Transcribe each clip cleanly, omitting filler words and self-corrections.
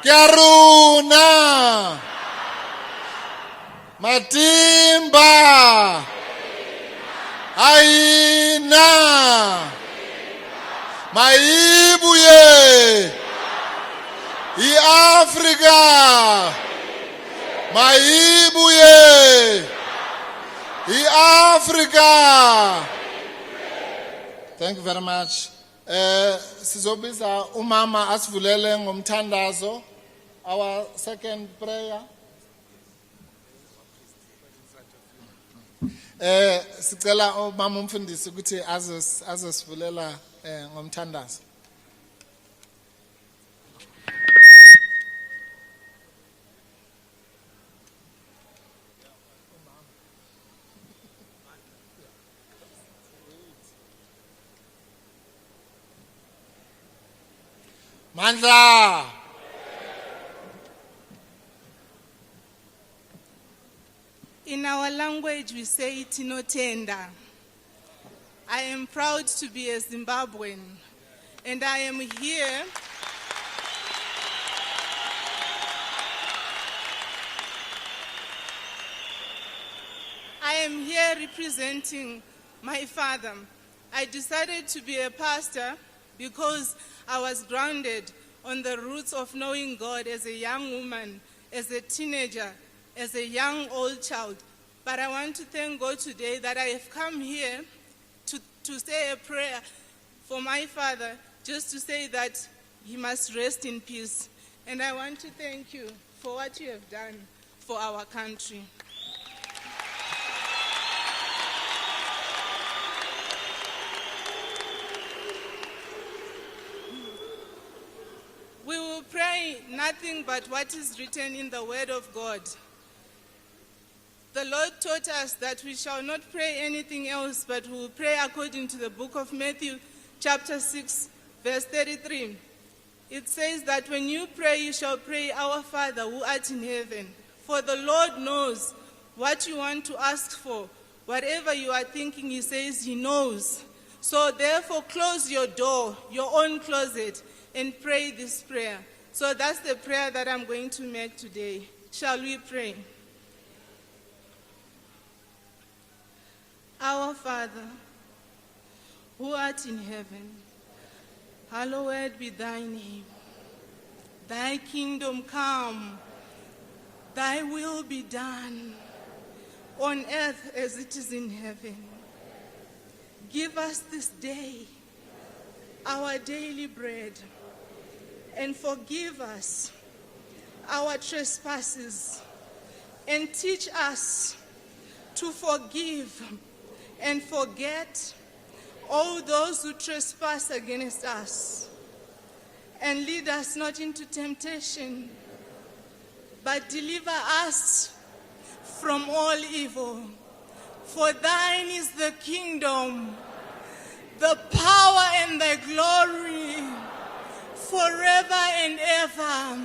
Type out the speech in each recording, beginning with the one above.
Kiaruna. Matimba. Aina. Maibuye. Africa. Maibuye. Africa. Thank you very much. Sizobiza umama asivulele ngomthandazo. Our second prayer. Sicela umama umfundisi ukuthi azosivulela ngomthandazo. Mandla. In our language, we say tinotenda. I am proud to be a Zimbabwean, and I am here representing my father. I decided to be a pastor because I was grounded on the roots of knowing God as a young woman, as a teenager, as a young old child. But I want to thank God today that I have come here to say a prayer for my father, just to say that he must rest in peace. And I want to thank you for what you have done for our country. We will pray nothing but what is written in the Word of God. The Lord taught us that we shall not pray anything else, but we will pray according to the book of Matthew, chapter 6, verse 33. It says that when you pray, you shall pray, Our Father who art in heaven. For the Lord knows what you want to ask for. Whatever you are thinking, He says He knows. So therefore, close your door, your own closet, and pray this prayer. So that's the prayer that I'm going to make today. Shall we pray? Our Father, who art in heaven, hallowed be thy name. Thy kingdom come, thy will be done, on earth as it is in heaven. Give us this day our daily bread, and forgive us our trespasses, and teach us to forgive and forget all those who trespass against us. And lead us not into temptation, but deliver us from all evil. For thine is the kingdom, the power and the glory, forever and ever.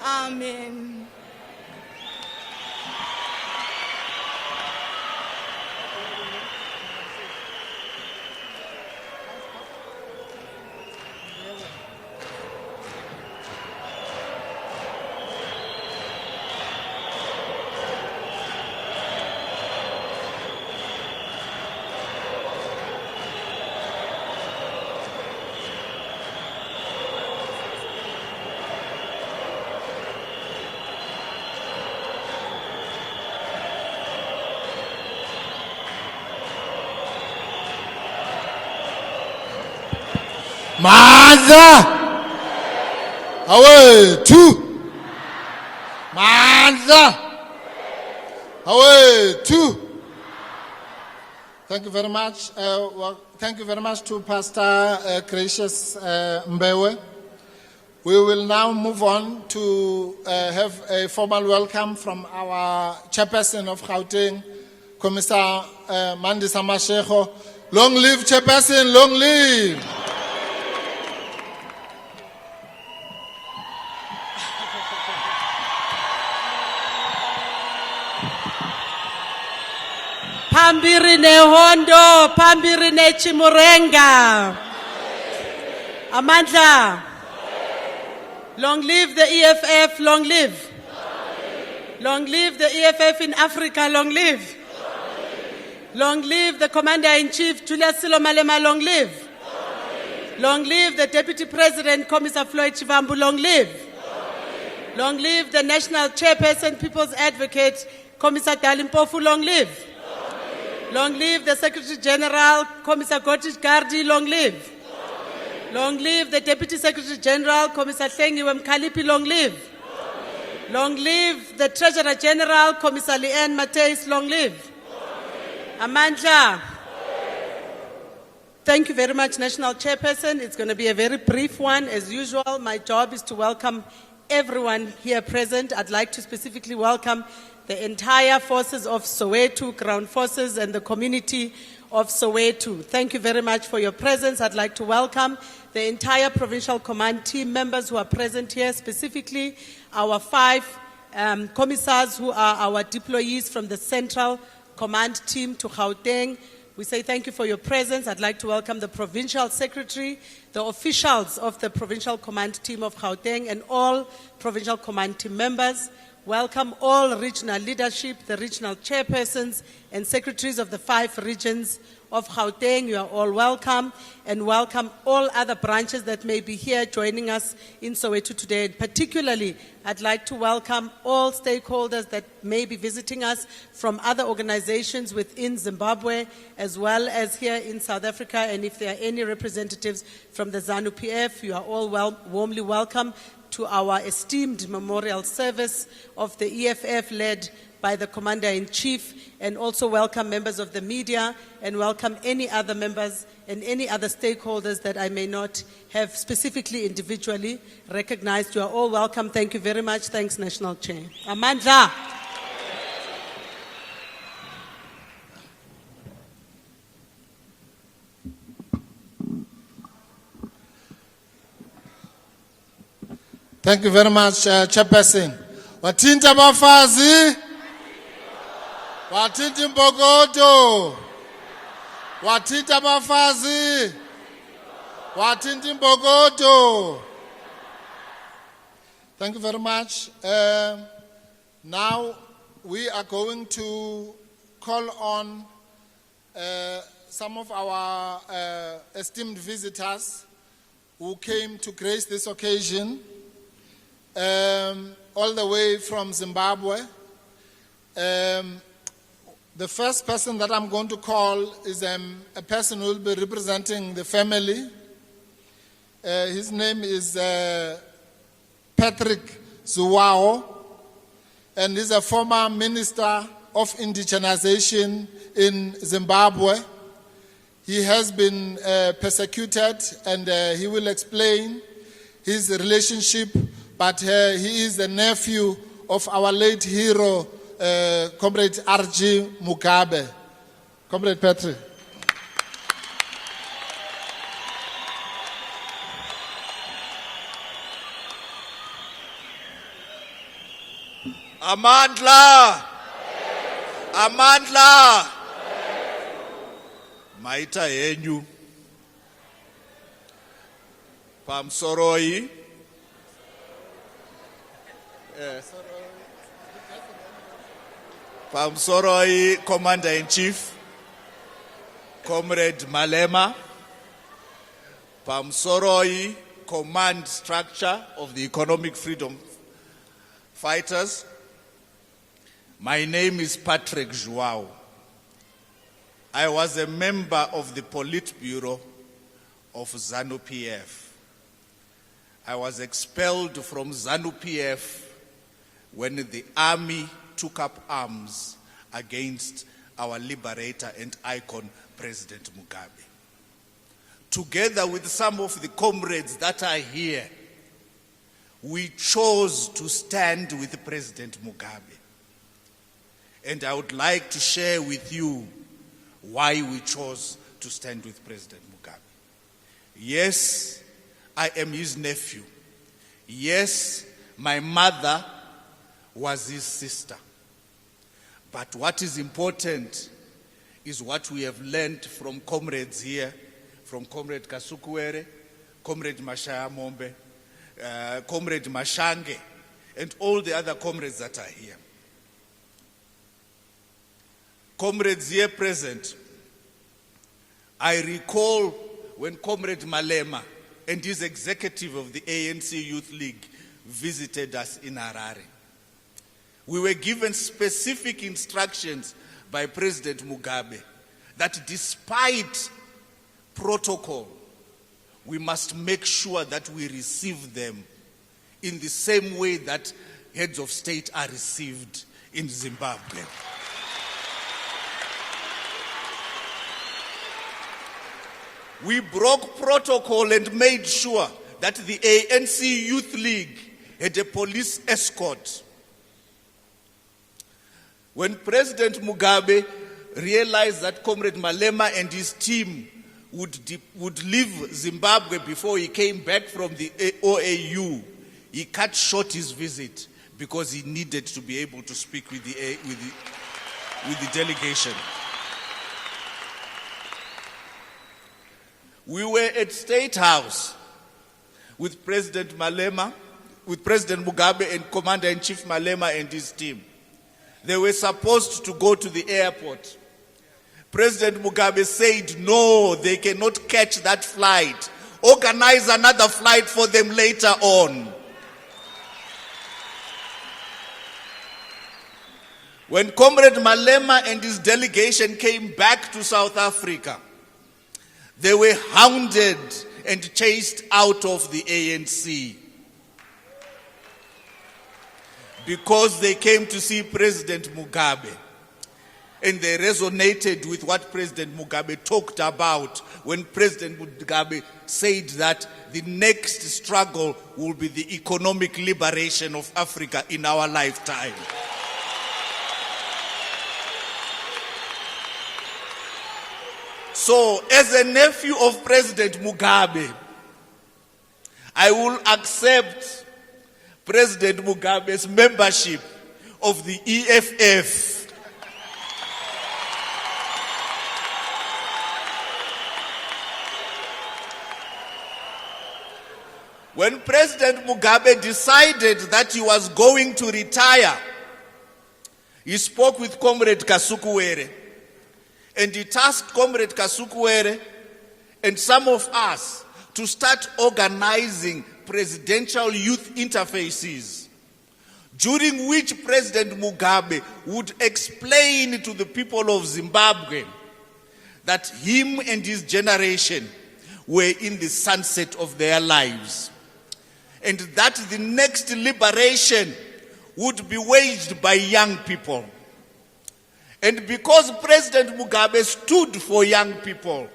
Amen. Mandla. Away, two. Mandla. Away, two. Thank you very much. Thank you very much to Pastor Gracious Mbewe. We will now move on to have a formal welcome from our chairperson of Gauteng, Commissar Mandisa Mashego. Long live chairperson, long live. Pambirine Hondo, Pambirine Chimurenga. Amandla. Long live the EFF, long live. Long live the EFF in Africa, long live. Long live the Commander-in-Chief, Julius Silo Malema, long live. Long live the Deputy President, Commissar Floyd Chivambu, long live. Long live the National Chairperson, People's Advocate, Commissar Dalimpofu, long live. Long live the Secretary General, Commissar Gotish Gardi, long live. Long live the Deputy Secretary General, Commissar Hlengiwe Mkhalipi, long live. Long live the Treasurer General, Commissar Leanne Mateis, long live. Amandla. Thank you very much, National Chairperson. It's going to be a very brief one. As usual, my job is to welcome everyone here present. I'd like to specifically welcome the entire forces of Soweto, ground forces, and the community of Soweto. Thank you very much for your presence. I'd like to welcome the entire Provincial Command team members who are present here, specifically our 5 commissars who are our deployees from the Central Command team to Gauteng. We say thank you for your presence. I'd like to welcome the Provincial Secretary, the officials of the Provincial Command team of Gauteng, and all Provincial Command team members. Welcome all regional leadership, the regional chairpersons and secretaries of the 5 regions of Gauteng. You are all welcome, and welcome all other branches that may be here joining us in Soweto today. And particularly, I'd like to welcome all stakeholders that may be visiting us from other organizations within Zimbabwe, as well as here in South Africa. And if there are any representatives from the ZANU-PF, you are all warmly welcome to our esteemed memorial service of the EFF led by the Commander-in-Chief, and also welcome members of the media, and welcome any other members and any other stakeholders that I may not have specifically individually recognized. You are all welcome. Thank you very much. Thanks, National Chair. Amandla. Thank you very much, Chairperson. Watinta bafazi. Watinta mbogoto. Watinta bafazi. Watinta mbogoto. Thank you very much. Now we are going to call on some of our esteemed visitors who came to grace this occasion. All the way from Zimbabwe. The first person that I'm going to call is a person who will be representing the family. His name is Patrick Zuwao, and he's a former Minister of Indigenization in Zimbabwe. He has been persecuted, and he will explain his relationship. But he is the nephew of our late hero, Comrade R.G. Mugabe. Comrade Patrick. Amandla! Amandla! Maita yenyu. Pamsoroi. Pamsoroi, Commander-in-Chief, Comrade Malema, Pamsoroi, Command Structure of the Economic Freedom Fighters. My name is Patrick Joao. I was a member of the Politburo of ZANU-PF. I was expelled from ZANU-PF when the army took up arms against our liberator and icon, President Mugabe. Together with some of the comrades that are here, we chose to stand with President Mugabe. And I would like to share with you why we chose to stand with President Mugabe. Yes, I am his nephew. Yes, my mother was his sister. But what is important is what we have learned from comrades here, from Comrade Kasukuwere, Comrade Mashaya Mombe, Comrade Mashange, and all the other comrades that are here. Comrades here present, I recall when Comrade Malema and his executive of the ANC Youth League visited us in Harare. We were given specific instructions by President Mugabe that despite protocol, we must make sure that we receive them in the same way that heads of state are received in Zimbabwe. We broke protocol and made sure that the ANC Youth League had a police escort. When President Mugabe realized that Comrade Malema and his team would leave Zimbabwe before he came back from the OAU, he cut short his visit because he needed to be able to speak with the delegation. We were at State House with President Malema, with President Mugabe and Commander-in-Chief Malema and his team. They were supposed to go to the airport. President Mugabe said, no, they cannot catch that flight. Organize another flight for them later on. When Comrade Malema and his delegation came back to South Africa, they were hounded and chased out of the ANC because they came to see President Mugabe. And they resonated with what President Mugabe talked about when President Mugabe said that the next struggle will be the economic liberation of Africa in our lifetime. So, as a nephew of President Mugabe, I will accept President Mugabe's membership of the EFF. When President Mugabe decided that he was going to retire, he spoke with Comrade Kasukuwere, and he tasked Comrade Kasukuwere and some of us to start organizing presidential youth interfaces, during which President Mugabe would explain to the people of Zimbabwe that him and his generation were in the sunset of their lives, and that the next liberation would be waged by young people. And because President Mugabe stood for young people,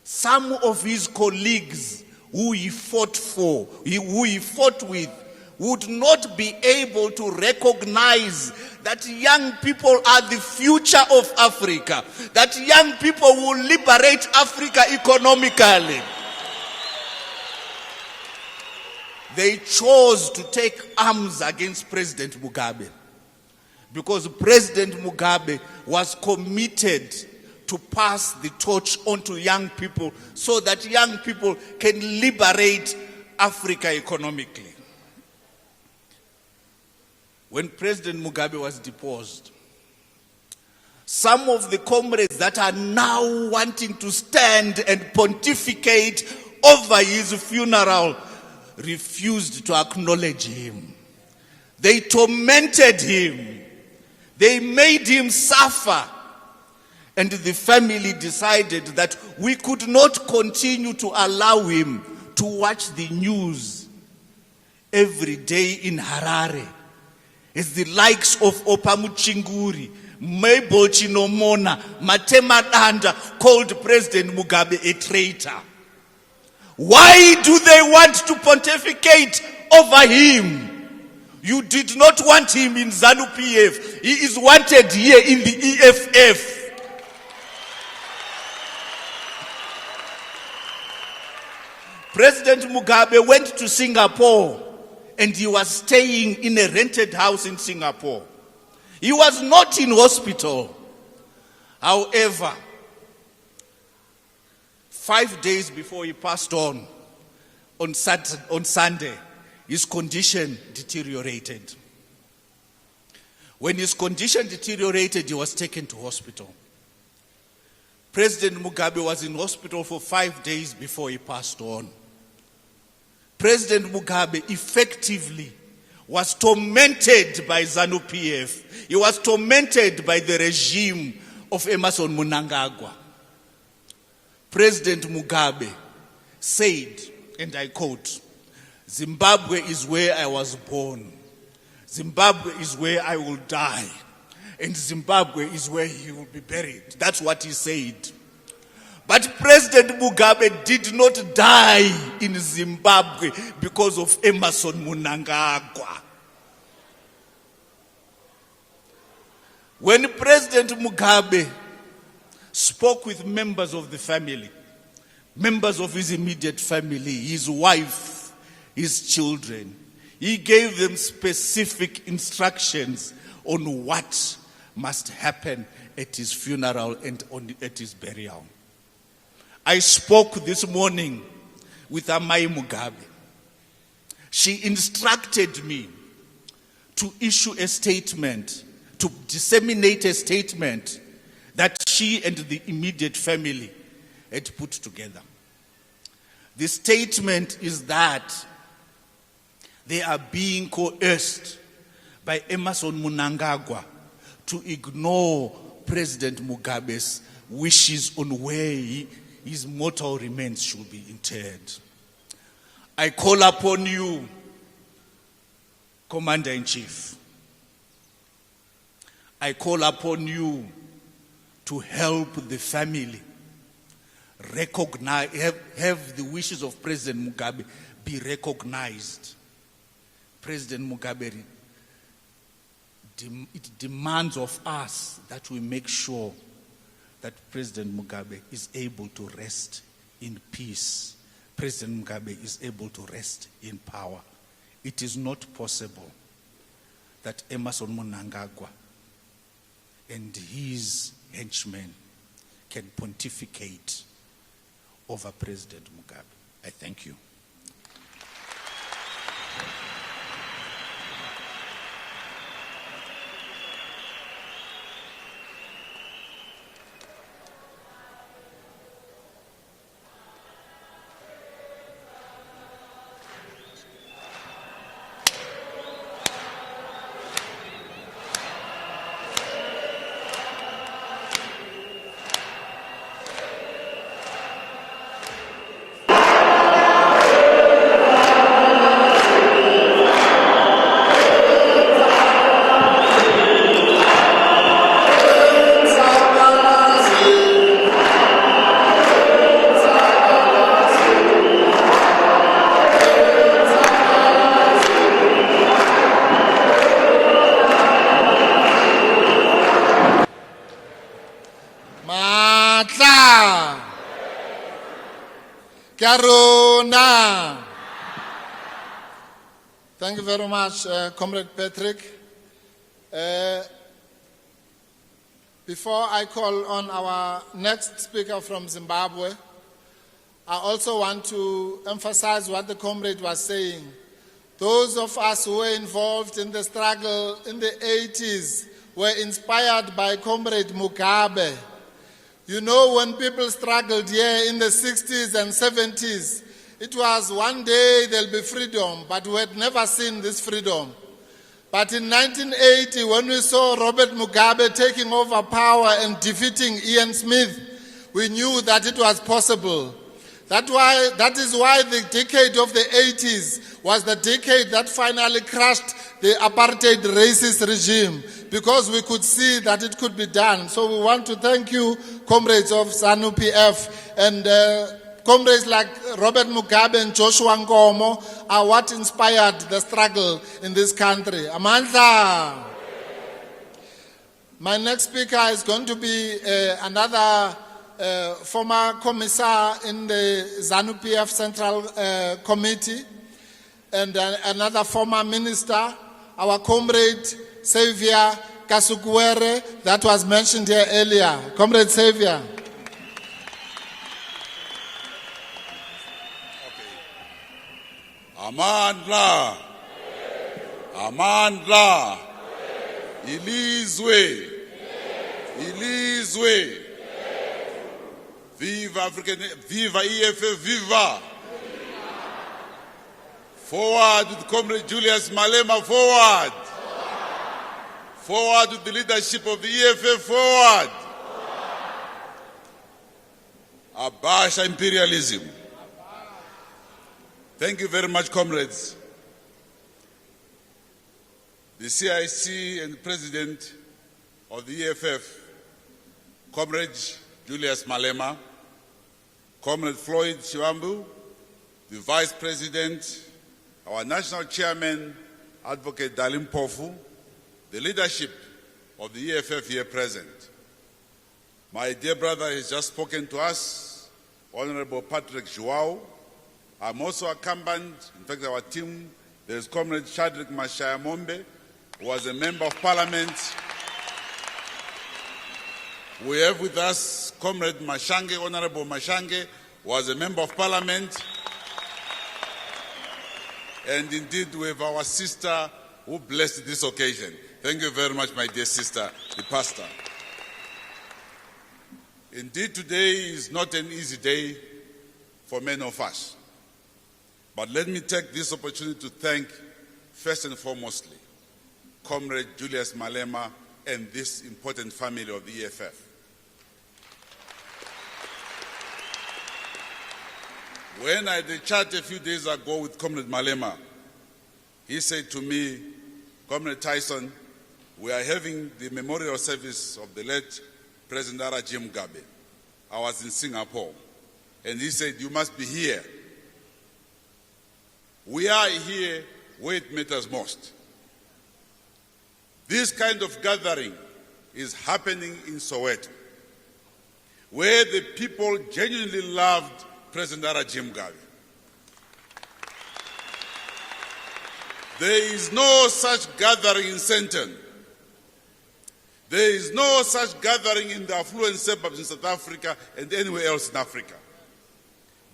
some of his colleagues who he fought with, would not be able to recognize that young people are the future of Africa, that young people will liberate Africa economically. They chose to take arms against President Mugabe because President Mugabe was committed to pass the torch on to young people so that young people can liberate Africa economically. When President Mugabe was deposed, some of the comrades that are now wanting to stand and pontificate over his funeral refused to acknowledge him. They tormented him. They made him suffer. And the family decided that we could not continue to allow him to watch the news every day in Harare. As the likes of Opamuchinguri, Mabel Chinomona, Matema Danda called President Mugabe a traitor. Why do they want to pontificate over him? You did not want him in ZANU-PF. He is wanted here in the EFF. President Mugabe went to Singapore and he was staying in a rented house in Singapore. He was not in hospital. However, 5 days before he passed on Sunday, his condition deteriorated. When his condition deteriorated, he was taken to hospital. President Mugabe was in hospital for 5 days before he passed on. President Mugabe effectively was tormented by ZANU-PF. He was tormented by the regime of Emmerson Mnangagwa. President Mugabe said, and I quote, "Zimbabwe is where I was born. Zimbabwe is where I will die. And Zimbabwe is where he will be buried." That's what he said. But President Mugabe did not die in Zimbabwe because of Emmerson Mnangagwa. When President Mugabe spoke with members of the family, members of his immediate family, his wife, his children, he gave them specific instructions on what must happen at his funeral and at his burial. I spoke this morning with Amai Mugabe. She instructed me to issue a statement, to disseminate a statement that she and the immediate family had put together. The statement is that they are being coerced by Emmerson Mnangagwa to ignore President Mugabe's wishes on where his mortal remains should be interred. I call upon you, Commander-in-Chief. I call upon you to help the family recognize, have the wishes of President Mugabe be recognized. President Mugabe, it demands of us that we make sure that President Mugabe is able to rest in peace. President Mugabe is able to rest in power. It is not possible that Emmerson Mnangagwa and his henchmen can pontificate over President Mugabe. I thank you. Karuna. Thank you very much, Comrade Patrick. Before I call on our next speaker from Zimbabwe, I also want to emphasize what the comrade was saying. Those of us who were involved in the struggle in the 80s were inspired by Comrade Mugabe. You know, when people struggled here in the 60s and 70s, it was one day there'll be freedom, but we had never seen this freedom. But in 1980, when we saw Robert Mugabe taking over power and defeating Ian Smith, we knew that it was possible. That is why the decade of the 80s was the decade that finally crushed the apartheid racist regime, because we could see that it could be done. So we want to thank you, comrades of ZANU-PF, and comrades like Robert Mugabe and Joshua Nkomo are what inspired the struggle in this country. Amandla. My next speaker is going to be another former commissar in the ZANU-PF Central Committee, and another former minister, our comrade Xavier Kasukuwere, that was mentioned here earlier. Comrade Xavier. Amandla. Amandla. Ilizwe. Ilizwe. Viva African, viva EFF, viva. Forward with Comrade Julius Malema, forward. Forward with the leadership of the EFF, forward. Abasha imperialism. Thank you very much, comrades. The CIC and President of the EFF, Comrade Julius Malema, Comrade Floyd Chiwambu, the Vice President, our National Chairman, Advocate Dalim Pofu, the leadership of the EFF here present. My dear brother has just spoken to us, Honorable Patrick Joao. I'm also accompanied, in fact our team, there's Comrade Shadrach Mashaya Mombe, who was a Member of Parliament. We have with us Comrade Mashange, Honorable Mashange, who was a Member of Parliament. And indeed we have our sister who blessed this occasion. Thank you very much, my dear sister, the pastor. Indeed, today is not an easy day for many of us. But let me take this opportunity to thank, first and foremostly, Comrade Julius Malema and this important family of the EFF. When I had the chat a few days ago with Comrade Malema, he said to me, Comrade Tyson, we are having the memorial service of the late President Robert Mugabe. I was in Singapore. And he said, you must be here. We are here where it matters most. This kind of gathering is happening in Soweto, where the people genuinely loved President Robert Mugabe. There is no such gathering in Sandton. There is no such gathering in the affluent suburbs in South Africa and anywhere else in Africa.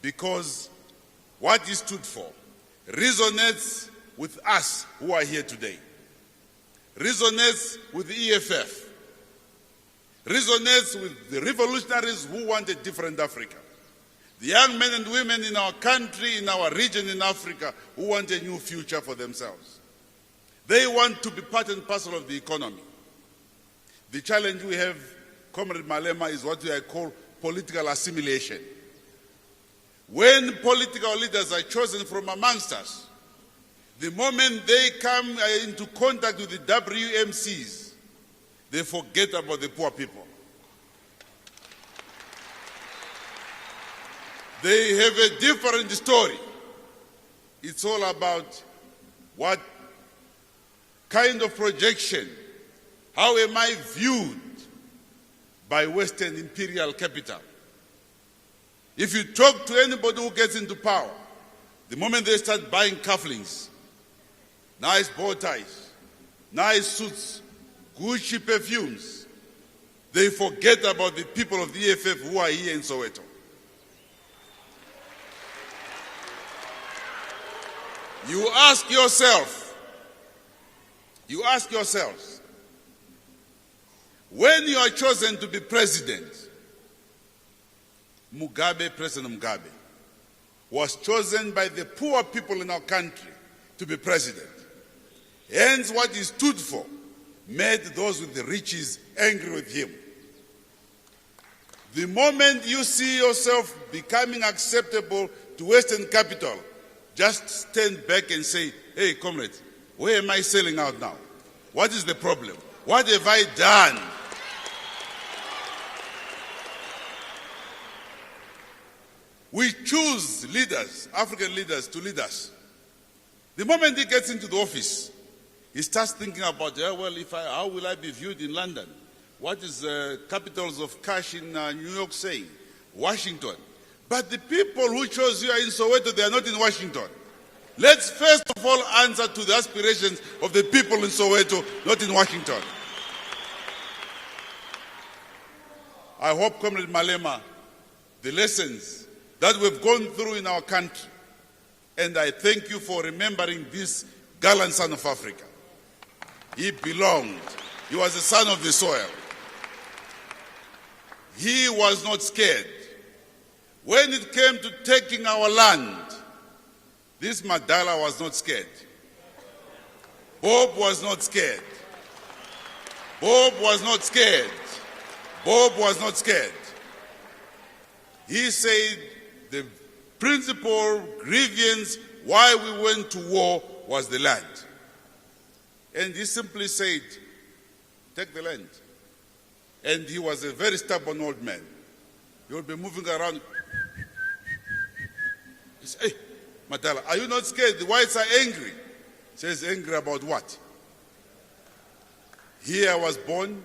Because what he stood for resonates with us who are here today. Resonates with the EFF. Resonates with the revolutionaries who want a different Africa. The young men and women in our country, in our region in Africa, who want a new future for themselves. They want to be part and parcel of the economy. The challenge we have, Comrade Malema, is what I call political assimilation. When political leaders are chosen from amongst us, the moment they come into contact with the WMCs, they forget about the poor people. They have a different story. It's all about what kind of projection, how am I viewed by Western imperial capital? If you talk to anybody who gets into power, the moment they start buying cufflinks, nice bow ties, nice suits, Gucci perfumes, they forget about the people of the EFF who are here in Soweto. You ask yourselves, when you are chosen to be president, President Mugabe, was chosen by the poor people in our country to be president. Hence, what he stood for made those with the riches angry with him. The moment you see yourself becoming acceptable to Western capital, just stand back and say, hey, comrade, where am I selling out now? What is the problem? What have I done? We choose leaders, African leaders, to lead us. The moment he gets into the office, he starts thinking about, how will I be viewed in London? What is the capitals of cash in New York saying? Washington. But the people who chose you are in Soweto, they are not in Washington. Let's first of all answer to the aspirations of the people in Soweto, not in Washington. I hope, Comrade Malema, the lessons that we've gone through in our country And I thank you for remembering this gallant son of Africa. He belonged. He was the son of the soil. He was not scared. When it came to taking our land, this Madala was not scared. Bob was not scared. Bob was not scared. Bob was not scared. He said the principal grievance why we went to war was the land. And he simply said, take the land. And he was a very stubborn old man. He would be moving around. He said, hey, Madala, are you not scared? The whites are angry. He says, angry about what? Here I was born,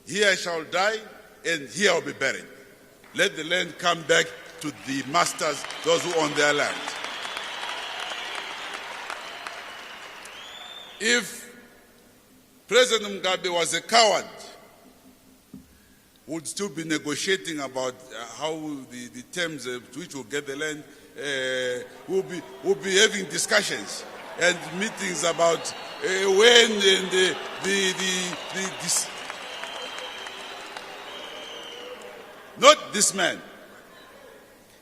here I shall die, and here I'll be buried. Let the land come back to the masters, those who own their land. If President Mugabe was a coward, would still be negotiating about how the terms to which we'll get the land, we'll be having discussions and meetings about when and this. Not this man.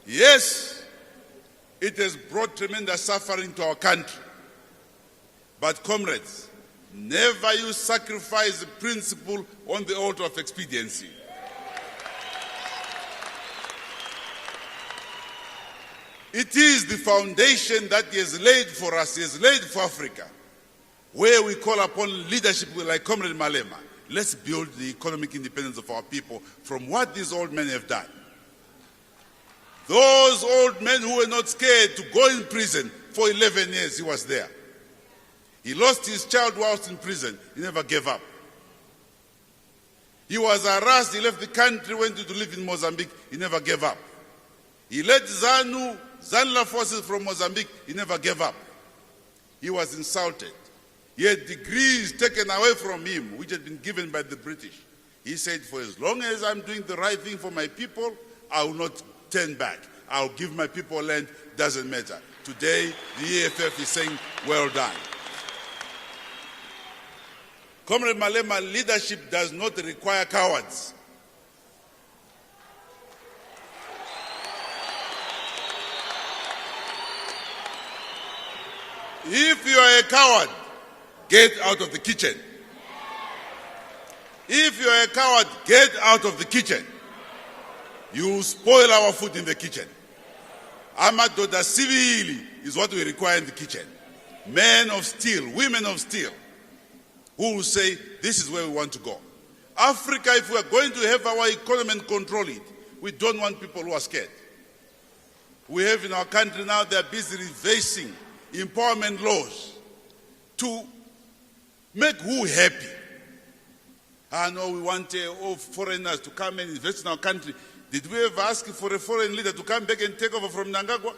Yes, it has brought tremendous suffering to our country. But comrades, never you sacrifice the principle on the altar of expediency. It is the foundation that he has laid for us, he has laid for Africa, where we call upon leadership like Comrade Malema. Let's build the economic independence of our people from what these old men have done. Those old men who were not scared to go in prison for 11 years, he was there. He lost his child whilst in prison. He never gave up. He was harassed. He left the country, went to live in Mozambique. He never gave up. He led Zanla forces from Mozambique. He never gave up. He was insulted. He had degrees taken away from him, which had been given by the British. He said, for as long as I'm doing the right thing for my people, I will not turn back. I'll give my people land, doesn't matter. Today, the EFF is saying, well done. Comrade Malema, leadership does not require cowards. If you are a coward, get out of the kitchen. If you are a coward, get out of the kitchen. You spoil our food in the kitchen. Amadoda civili is what we require in the kitchen. Men of steel, women of steel, who will say, this is where we want to go. Africa, if we are going to have our economy and control it, we don't want people who are scared. We have in our country now, they are busy reversing empowerment laws to make who happy. I know we want all foreigners to come and invest in our country. Did we ever ask for a foreign leader to come back and take over from Mnangagwa?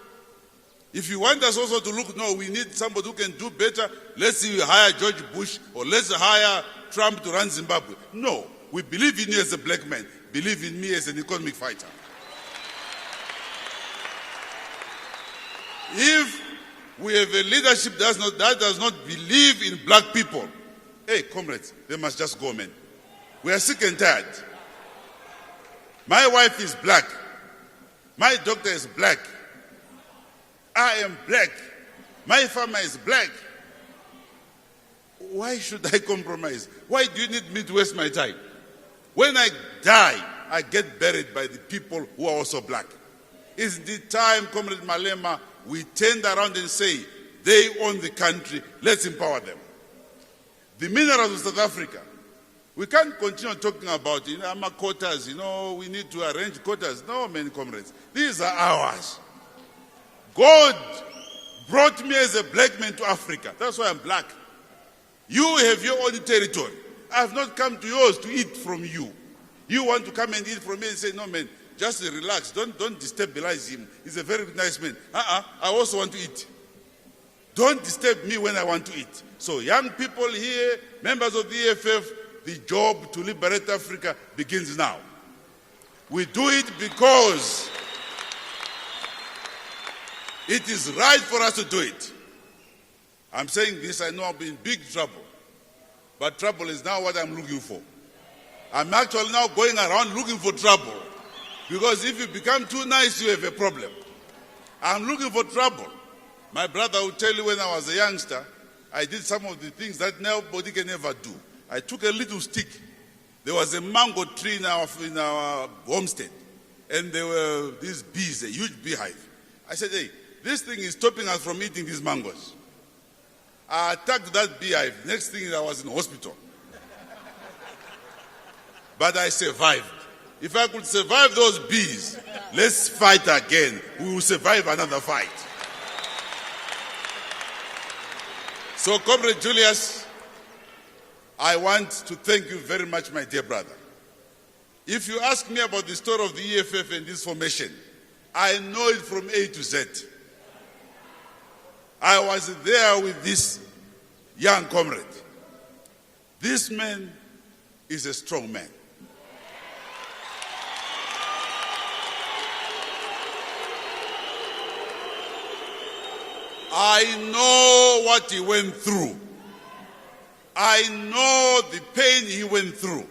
If you want us also to look, no, we need somebody who can do better. Let's see, hire George Bush or let's hire Trump to run Zimbabwe. No, we believe in you as a black man. Believe in me as an economic fighter. If we have a leadership that does not believe in black people, hey, comrades, they must just go, man. We are sick and tired. My wife is black. My doctor is black. I am black. My farmer is black. Why should I compromise? Why do you need me to waste my time? When I die, I get buried by the people who are also black. It's the time, Comrade Malema, we turn around and say, they own the country, let's empower them. The minerals of South Africa, we can't continue talking about, our quotas, we need to arrange quotas. No, many comrades, these are ours. God brought me as a black man to Africa. That's why I'm black. You have your own territory. I have not come to yours to eat from you. You want to come and eat from me and say, no, man, just relax. Don't destabilize him. He's a very nice man. I also want to eat. Don't disturb me when I want to eat. So young people here, members of the EFF, the job to liberate Africa begins now. We do it because It is right for us to do it. I'm saying this, I know I'll be in big trouble. But trouble is now what I'm looking for. I'm actually now going around looking for trouble. Because if you become too nice, you have a problem. I'm looking for trouble. My brother will tell you when I was a youngster, I did some of the things that nobody can ever do. I took a little stick. There was a mango tree in our homestead. And there were these bees, a huge beehive. I said, hey, this thing is stopping us from eating these mangoes. I attacked that beehive. Next thing, I was in hospital. But I survived. If I could survive those bees, let's fight again. We will survive another fight. So, Comrade Julius, I want to thank you very much, my dear brother. If you ask me about the story of the EFF and this formation, I know it from A to Z. I was there with this young comrade. This man is a strong man. I know what he went through. I know the pain he went through.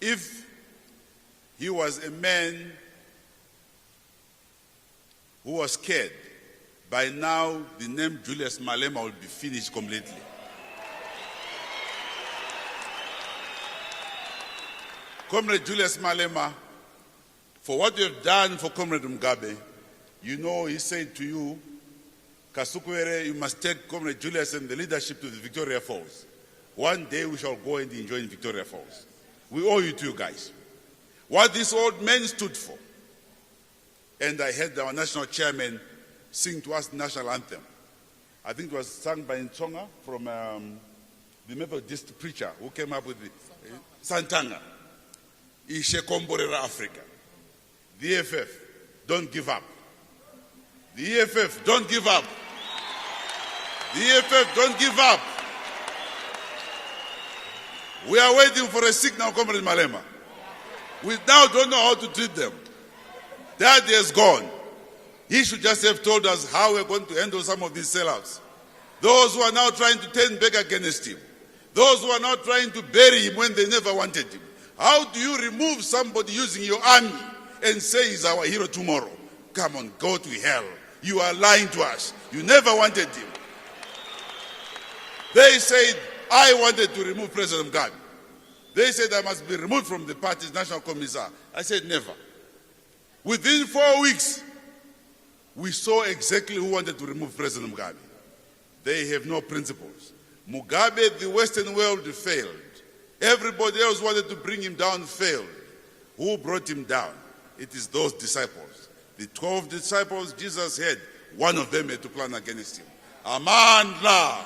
If he was a man who was scared, by now the name Julius Malema will be finished completely. Comrade Julius Malema, for what you have done for Comrade Mugabe, you know he said to you, Kasukwere, you must take Comrade Julius and the leadership to the Victoria Falls. One day we shall go and enjoy in Victoria Falls. We owe you to you guys. What this old man stood for. And I heard our national chairman sing to us the national anthem. I think it was sung by Ntsonga from the Methodist preacher who came up with the Santanga. Ishe Komborera Africa. The EFF, don't give up. The EFF, don't give up. The EFF, don't give up. We are waiting for a signal, Comrade Malema. We now don't know how to treat them. That is gone. He should just have told us how we're going to handle some of these sellouts. Those who are now trying to turn back against him. Those who are now trying to bury him when they never wanted him. How do you remove somebody using your army and say he's our hero tomorrow? Come on, go to hell. You are lying to us. You never wanted him. They said, I wanted to remove President Mugabe. They said I must be removed from the party's national commissar. I said never. Within 4 weeks, we saw exactly who wanted to remove President Mugabe. They have no principles. Mugabe, the Western world, failed. Everybody else wanted to bring him down, failed. Who brought him down? It is those disciples. The 12 disciples Jesus had, one of them had to plan against him. Amandla!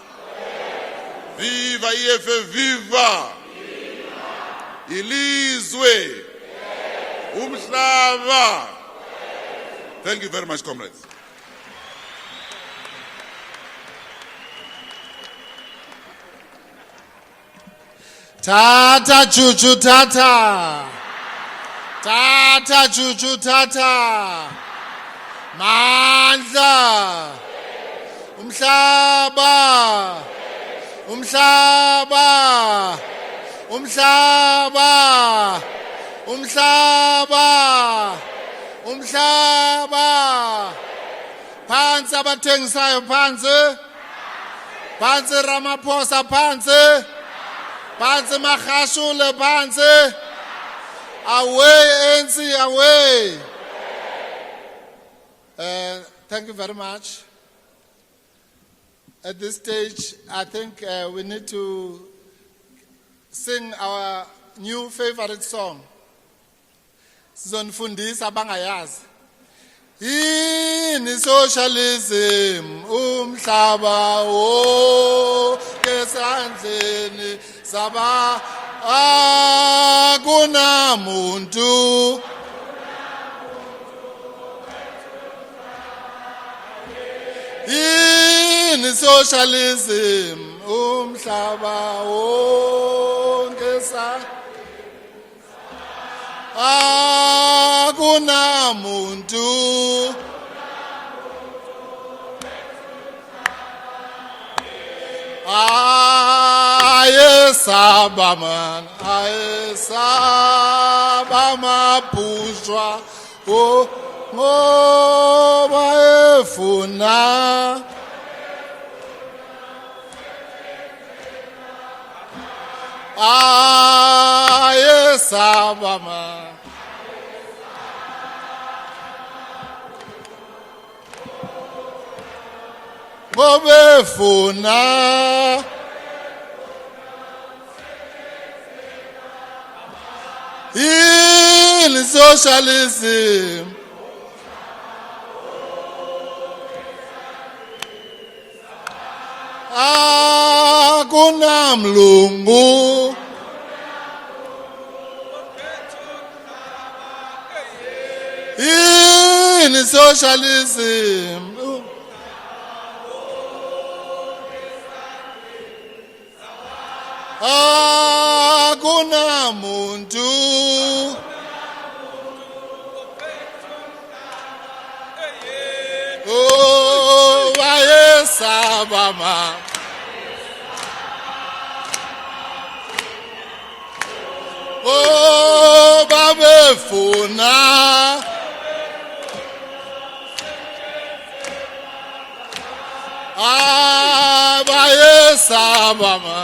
Viva EFF, viva! Ilizwe! Umhlaba! Thank you very much, comrades. Tata Chuchu Tata. Tata Chuchu Tata. Mandla. Umhlaba. Umhlaba. Umhlaba. Umhlaba. Umhlaba. Phansi abathengisayo phansi. Phansi Ramaphosa phansi. Phansi Magashule phansi. Away ANC, away. Thank you very much. At this stage, I think we need to sing our new favorite song. Sizonifundisa abangayazi. Yini socialism umhlaba wonke esandleni saba akunamuntu yini socialism umhlaba wonke esandleni akunamuntu Ayesabaman, ayesabama pushwa, o ngoba efuna. Ayesabama. Ngobefuna in socialism akunamlungu in socialism akunamuntu owayesabama babefuna abayesabama.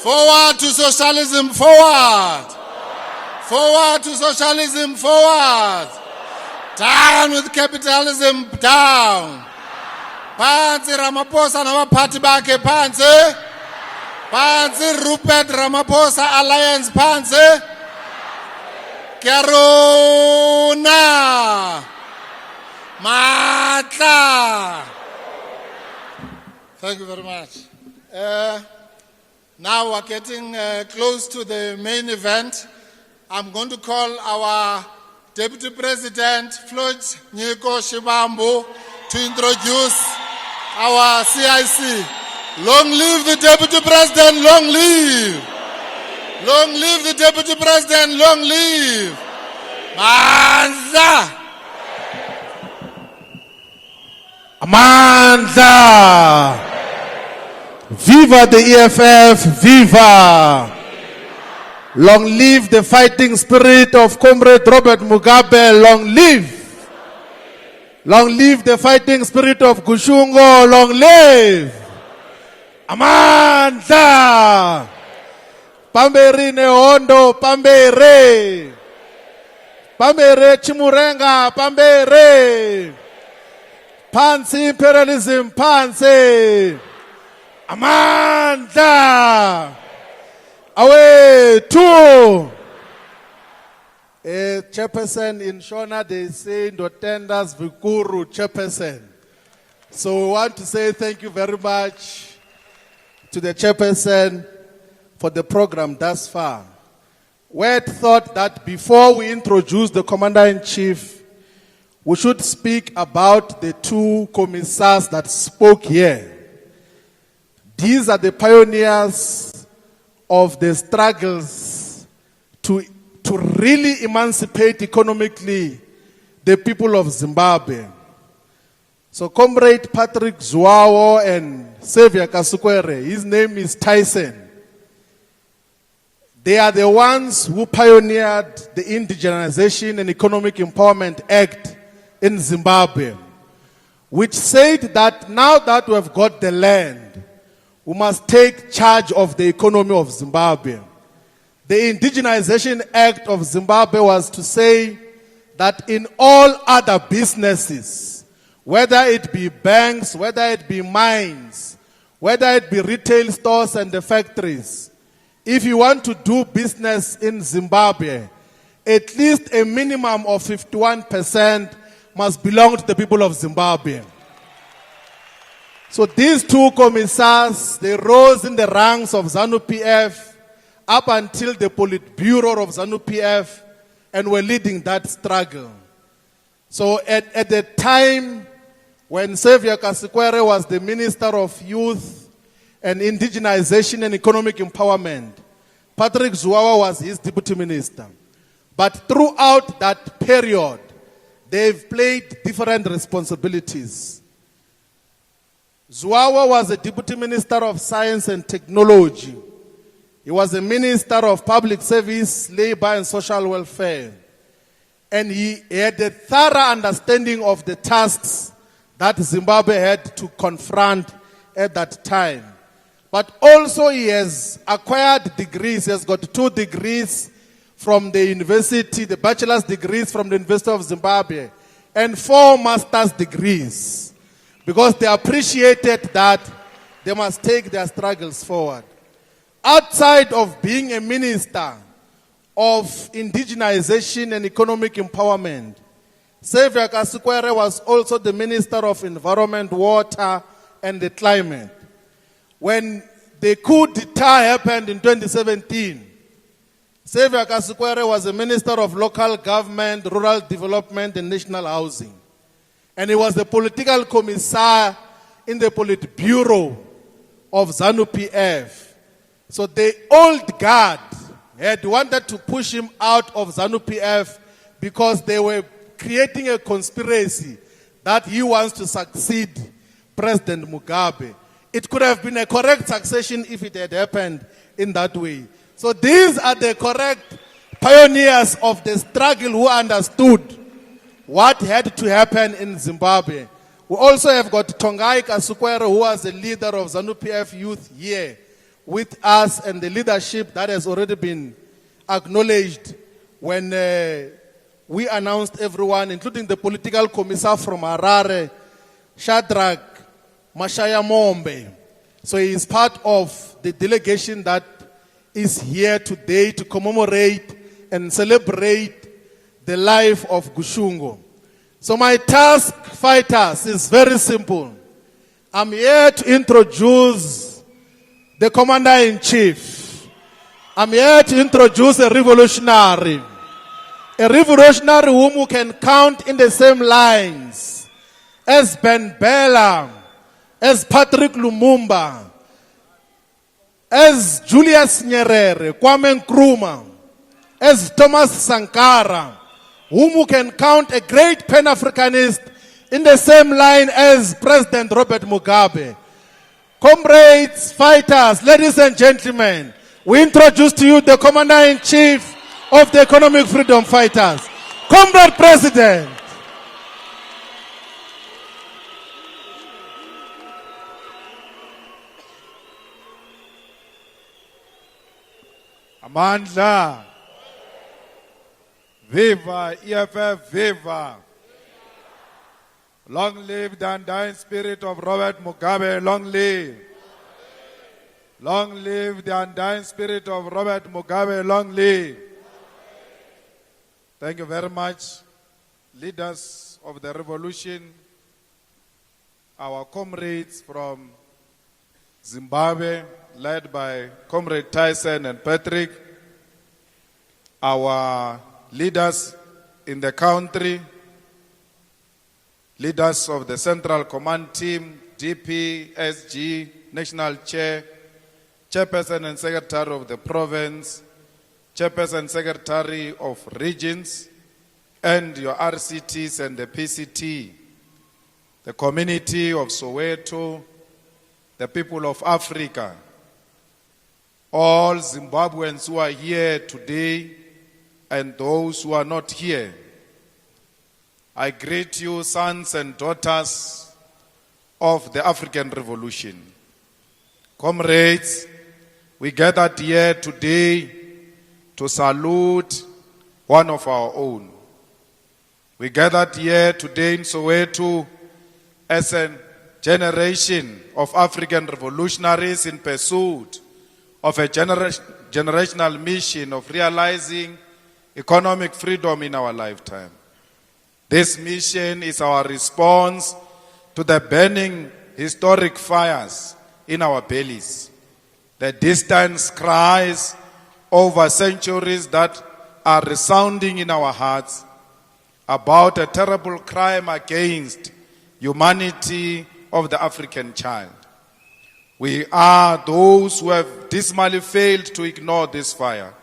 Forward to socialism, forward. Forward to socialism, forward. Down with capitalism, down. Phansi Ramaphosa nabaphathi bakhe phansi. Phansi Rupert Ramaphosa Alliance phansi. Keruna. Matla. Thank you very much. Now we're getting close to the main event. I'm going to call our Deputy President, Floyd Nyiko Shibambu, to introduce our CIC. Long live the Deputy President, long live! Long live the Deputy President, long live! Manza! Amandla! Viva the EFF! Viva! Long live the fighting spirit of Comrade Robert Mugabe! Long live! Long live the fighting spirit of Gushungo! Long live! Amandla! Pamberi Nehondo! Pambere! Pambere Chimurenga! Pambere! Pansi imperialism! Pansi! Amandla! Away! Two! A chairperson in Shona, they say Ndotendas Vikuru chairperson. So we want to say thank you very much to the chairperson for the program thus far. We had thought that before we introduce the commander-in-chief, we should speak about the two commissars that spoke here. These are the pioneers of the struggles to really emancipate economically the people of Zimbabwe. So Comrade Patrick Zhuwao and Xavier Kasukwere, his name is Tyson. They are the ones who pioneered the Indigenization and Economic Empowerment Act in Zimbabwe, which said that now that we have got the land, we must take charge of the economy of Zimbabwe. The Indigenization Act of Zimbabwe was to say that in all other businesses, whether it be banks, whether it be mines, whether it be retail stores and the factories, if you want to do business in Zimbabwe, at least a minimum of 51% must belong to the people of Zimbabwe. So these two commissars, they rose in the ranks of ZANU-PF up until the Politburo of ZANU-PF and were leading that struggle. So at the time when Xavier Kasukwere was the Minister of Youth and Indigenization and Economic Empowerment, Patrick Zhuwao was his Deputy Minister. But throughout that period, they've played different responsibilities. Zhuwao was a Deputy Minister of Science and Technology. He was a Minister of Public Service, Labor and Social Welfare. And he had a thorough understanding of the tasks that Zimbabwe had to confront at that time. But also he has acquired degrees. He has got 2 degrees from the university, the bachelor's degrees from the University of Zimbabwe, and 4 master's degrees, because they appreciated that they must take their struggles forward. Outside of being a minister of indigenization and economic empowerment, Xavier Kasukwere was also the Minister of Environment, Water, and the Climate. When the coup d'etat happened in 2017, Xavier Kasukwere was the Minister of Local Government, Rural Development, and National Housing. And he was the political commissar in the Politburo of ZANU-PF. So the old guard had wanted to push him out of ZANU-PF because they were creating a conspiracy that he wants to succeed President Mugabe. It could have been a correct succession if it had happened in that way. So these are the correct pioneers of the struggle who understood what had to happen in Zimbabwe. We also have got Tongai Kasukwere, who was the leader of ZANU-PF Youth here with us, and the leadership that has already been acknowledged when we announced everyone, including the political commissar from Harare, Shadrach Mashaya Mombe. So he is part of the delegation that is here today to commemorate and celebrate the life of Gushungo. So my task, fighters, is very simple. I'm here to introduce the commander-in-chief. I'm here to introduce a revolutionary whom you can count in the same lines as Ben Bella, as Patrick Lumumba, as Julius Nyerere, Kwame Nkrumah, as Thomas Sankara, whom you can count a great Pan-Africanist in the same line as President Robert Mugabe. Comrades, fighters, ladies and gentlemen, we introduce to you the Commander-in-Chief of the Economic Freedom Fighters, Comrade President. Amandla. Viva EFF, viva. Long live the undying spirit of Robert Mugabe, long live. Long live the undying spirit of Robert Mugabe, long live. Thank you very much, leaders of the revolution, our comrades from Zimbabwe, led by Comrade Tyson and Patrick, our leaders in the country, leaders of the Central Command Team, DP, SG, National Chair, Chairperson and Secretary of the Province, Chairperson and Secretary of Regions, and your RCTs and the PCT, the community of Soweto, the people of Africa, all Zimbabweans who are here today and those who are not here. I greet you, sons and daughters of the African Revolution. Comrades, we gathered here today to salute one of our own. We gathered here today in Soweto as a generation of African revolutionaries in pursuit of a generational mission of realizing economic freedom in our lifetime. This mission is our response to the burning historic fires in our bellies, the distant cries over centuries that are resounding in our hearts about a terrible crime against humanity of the African child. We are those who have dismally failed to ignore this fire.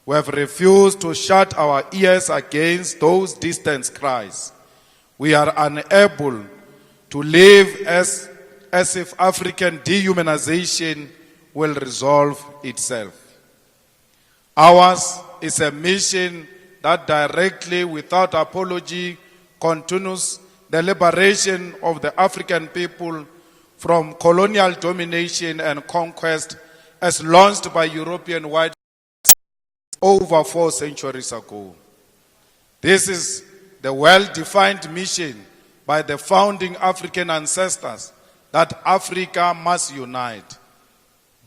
We have refused to shut our ears against those distant cries. We are unable to live as if African dehumanization will resolve itself. Ours is a mission that directly, without apology, continues the liberation of the African people from colonial domination and conquest as launched by European white over 4 centuries ago. This is the well-defined mission by the founding African ancestors that Africa must unite,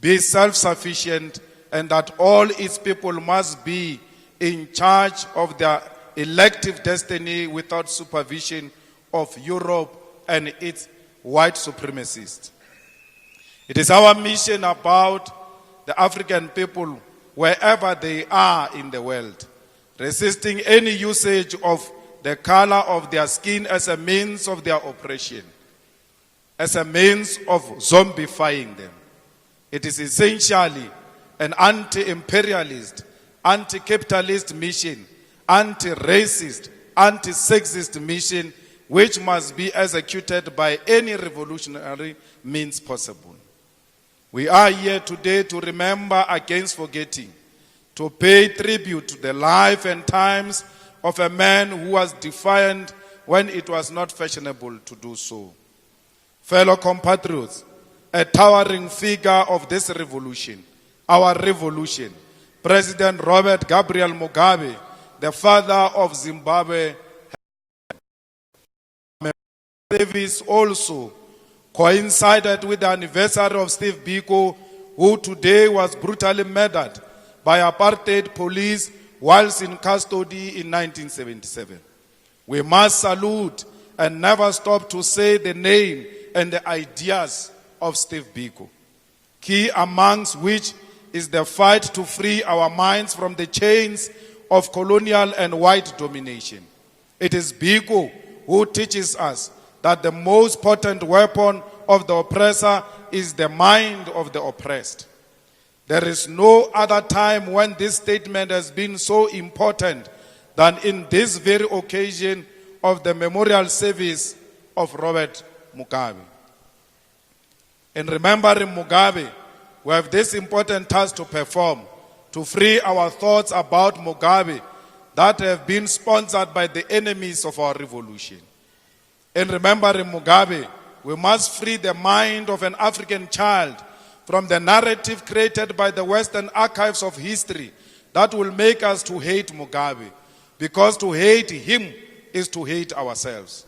be self-sufficient, and that all its people must be in charge of their elective destiny without supervision of Europe and its white supremacists. It is our mission about the African people wherever they are in the world, resisting any usage of the color of their skin as a means of their oppression, as a means of zombifying them. It is essentially an anti-imperialist, anti-capitalist mission, anti-racist, anti-sexist mission which must be executed by any revolutionary means possible. We are here today to remember against forgetting, to pay tribute to the life and times of a man who was defiant when it was not fashionable to do so. Fellow compatriots, a towering figure of this revolution, our revolution, President Robert Gabriel Mugabe, the father of Zimbabwe, service also coincided with the anniversary of Steve Biko, who today was brutally murdered by apartheid police whilst in custody in 1977. We must salute and never stop to say the name and the ideas of Steve Biko, key amongst which is the fight to free our minds from the chains of colonial and white domination. It is Biko who teaches us that the most potent weapon of the oppressor is the mind of the oppressed. There is no other time when this statement has been so important than in this very occasion of the memorial service of Robert Mugabe. In remembering Mugabe, we have this important task to perform, to free our thoughts about Mugabe that have been sponsored by the enemies of our revolution. In remembering Mugabe, we must free the mind of an African child from the narrative created by the Western archives of history that will make us to hate Mugabe, because to hate him is to hate ourselves.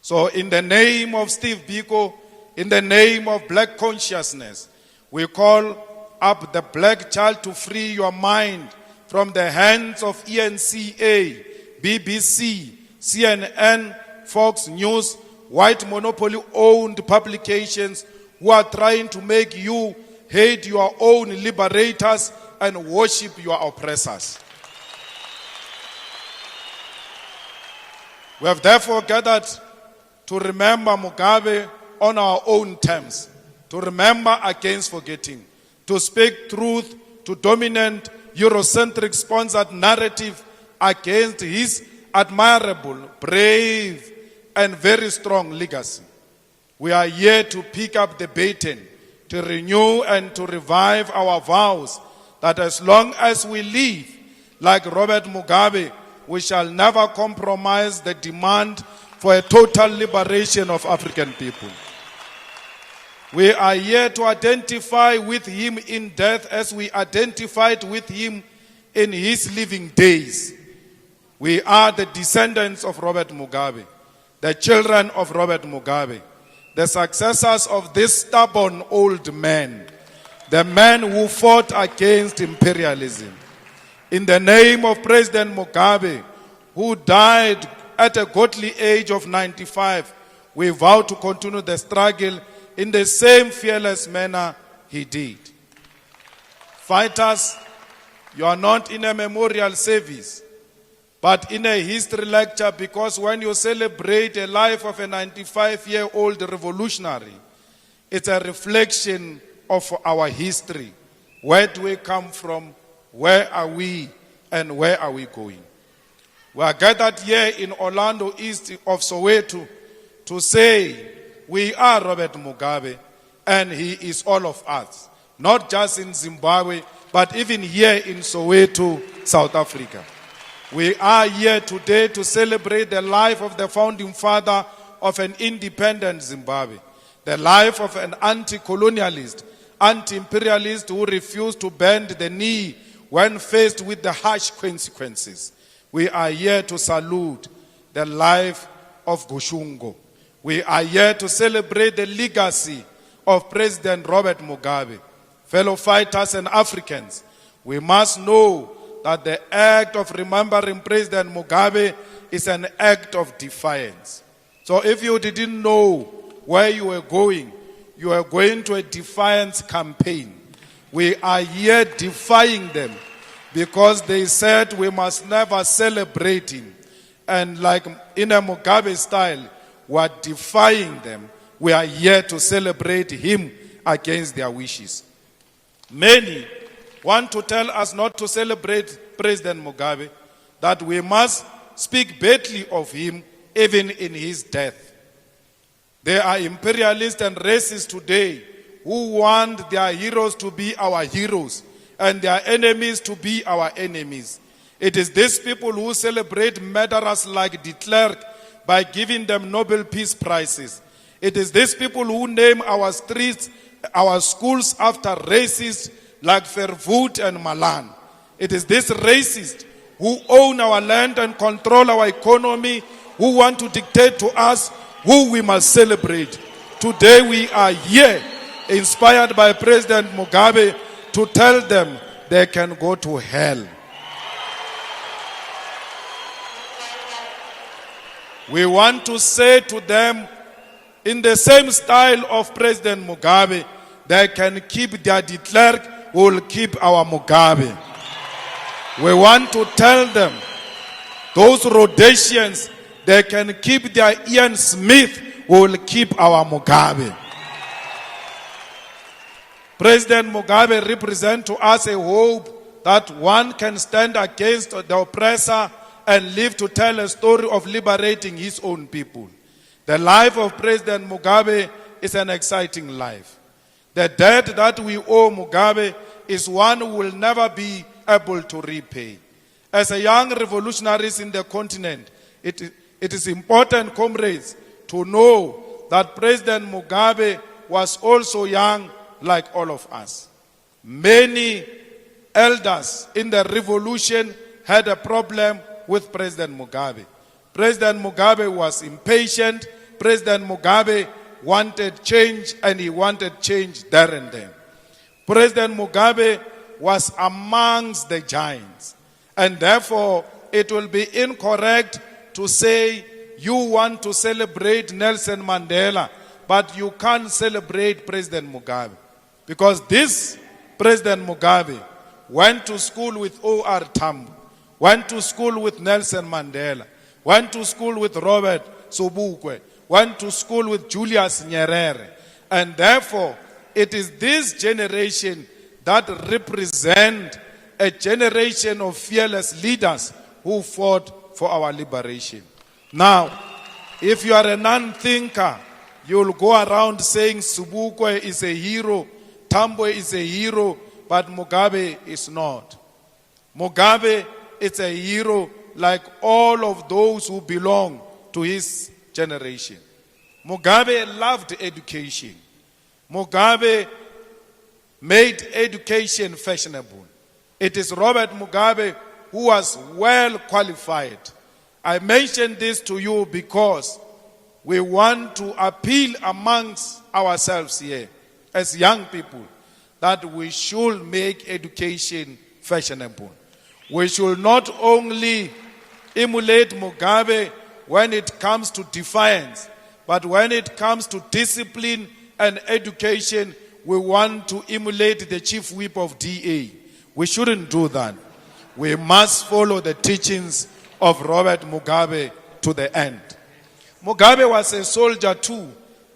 So in the name of Steve Biko, in the name of black consciousness, we call up the black child to free your mind from the hands of ENCA, BBC, CNN, Fox News, white monopoly-owned publications who are trying to make you hate your own liberators and worship your oppressors. We have therefore gathered to remember Mugabe on our own terms, to remember against forgetting, to speak truth to dominant Eurocentric sponsored narrative against his admirable, brave, and very strong legacy. We are here to pick up the baton, to renew and to revive our vows that as long as we live like Robert Mugabe, we shall never compromise the demand for a total liberation of African people. We are here to identify with him in death as we identified with him in his living days. We are the descendants of Robert Mugabe, the children of Robert Mugabe, the successors of this stubborn old man, the man who fought against imperialism. In the name of President Mugabe, who died at a godly age of 95, we vow to continue the struggle in the same fearless manner he did. Fighters, you are not in a memorial service, but in a history lecture, because when you celebrate the life of a 95-year-old revolutionary, it's a reflection of our history. Where do we come from? Where are we? And where are we going? We are gathered here in Orlando, east of Soweto, to say we are Robert Mugabe and he is all of us. Not just in Zimbabwe, but even here in Soweto, South Africa. We are here today to celebrate the life of the founding father of an independent Zimbabwe, the life of an anti-colonialist, anti-imperialist who refused to bend the knee when faced with the harsh consequences. We are here to salute the life of Gushungo. We are here to celebrate the legacy of President Robert Mugabe. Fellow fighters and Africans, we must know that the act of remembering President Mugabe is an act of defiance. So if you didn't know where you were going to a defiance campaign. We are here defying them because they said we must never celebrate him. And like in a Mugabe style, we are defying them. We are here to celebrate him against their wishes. Many want to tell us not to celebrate President Mugabe, that we must speak badly of him even in his death. There are imperialists and racists today who want their heroes to be our heroes and their enemies to be our enemies. It is these people who celebrate murderers like de Klerk by giving them Nobel Peace Prizes. It is these people who name our streets, our schools after racists like Verwoerd and Malan. It is these racists who own our land and control our economy, who want to dictate to us who we must celebrate. Today we are here, inspired by President Mugabe, to tell them they can go to hell. We want to say to them, in the same style of President Mugabe, they can keep their de Klerk, who will keep our Mugabe. We want to tell them, those Rhodesians, they can keep their Ian Smith, who will keep our Mugabe. President Mugabe represents to us a hope that one can stand against the oppressor and live to tell a story of liberating his own people. The life of President Mugabe is an exciting life. The debt that we owe Mugabe is one we will never be able to repay. As a young revolutionaries in the continent, it is important, comrades, to know that President Mugabe was also young like all of us. Many elders in the revolution had a problem with President Mugabe. President Mugabe was impatient. President Mugabe wanted change, and he wanted change there and then. President Mugabe was amongst the giants, and therefore it will be incorrect to say you want to celebrate Nelson Mandela, but you can't celebrate President Mugabe. Because this President Mugabe went to school with O.R. Tambo, went to school with Nelson Mandela, went to school with Robert Sobukwe, went to school with Julius Nyerere. And therefore, it is this generation that represent a generation of fearless leaders who fought for our liberation. Now, if you are a non-thinker, you'll go around saying Sobukwe is a hero, Tambo is a hero, but Mugabe is not. Mugabe is a hero like all of those who belong to his generation. Mugabe loved education. Mugabe made education fashionable. It is Robert Mugabe who was well qualified. I mention this to you because we want to appeal amongst ourselves here as young people that we should make education fashionable. We should not only emulate Mugabe when it comes to defiance, but when it comes to discipline and education, we want to emulate the chief whip of DA. We shouldn't do that. We must follow the teachings of Robert Mugabe to the end. Mugabe was a soldier too.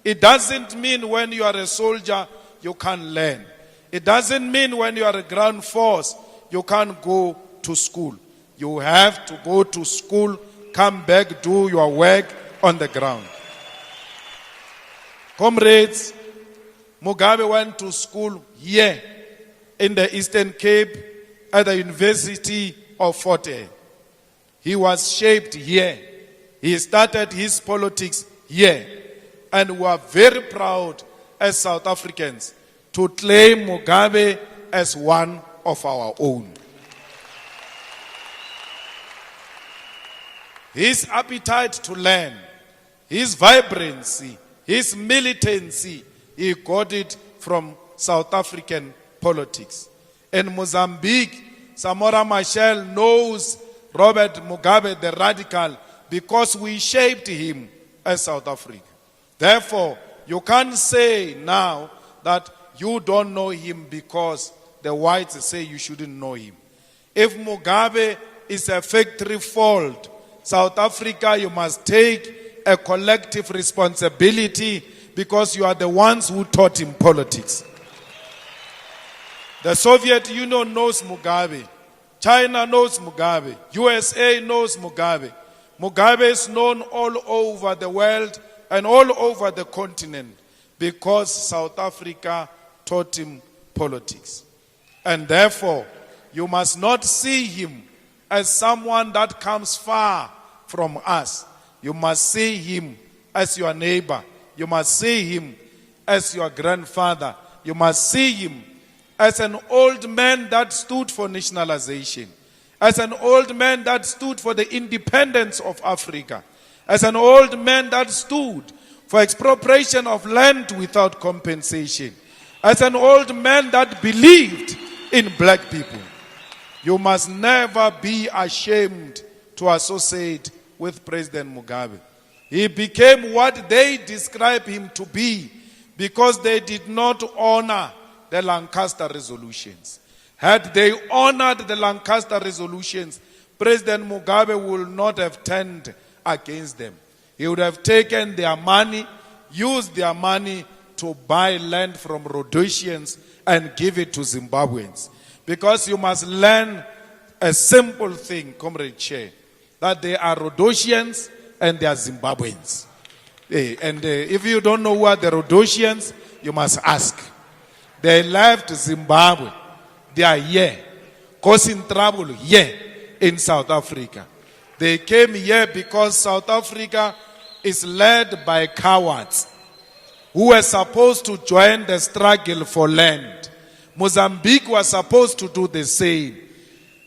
It doesn't mean when you are a soldier, you can't learn. It doesn't mean when you are a ground force, you can't go to school. You have to go to school, come back, do your work on the ground. Comrades, Mugabe went to school here in the Eastern Cape at the University of Fort Hare. He was shaped here. He started his politics here. And we are very proud as South Africans to claim Mugabe as one of our own. His appetite to learn, his vibrancy, his militancy, he got it from South African politics. In Mozambique, Samora Machel knows Robert Mugabe, the radical, because we shaped him as South Africa. Therefore, you can't say now that you don't know him because the whites say you shouldn't know him. If Mugabe is a factory fault, South Africa, you must take a collective responsibility because you are the ones who taught him politics. The Soviet Union knows Mugabe. China knows Mugabe. USA knows Mugabe. Mugabe is known all over the world and all over the continent because South Africa taught him politics. And therefore, you must not see him as someone that comes far from us. You must see him as your neighbor. You must see him as your grandfather. You must see him as an old man that stood for nationalization, as an old man that stood for the independence of Africa, as an old man that stood for expropriation of land without compensation, as an old man that believed in black people. You must never be ashamed to associate with President Mugabe. He became what they describe him to be because they did not honor the Lancaster resolutions. Had they honored the Lancaster resolutions, President Mugabe would not have turned against them. He would have taken their money, used their money to buy land from Rhodesians and give it to Zimbabweans. Because you must learn a simple thing, Comrade Chair, that they are Rhodesians and they are Zimbabweans. And if you don't know who are the Rhodosians, you must ask. They left Zimbabwe. They are here, causing trouble here in South Africa. They came here because South Africa is led by cowards who were supposed to join the struggle for land. Mozambique was supposed to do the same.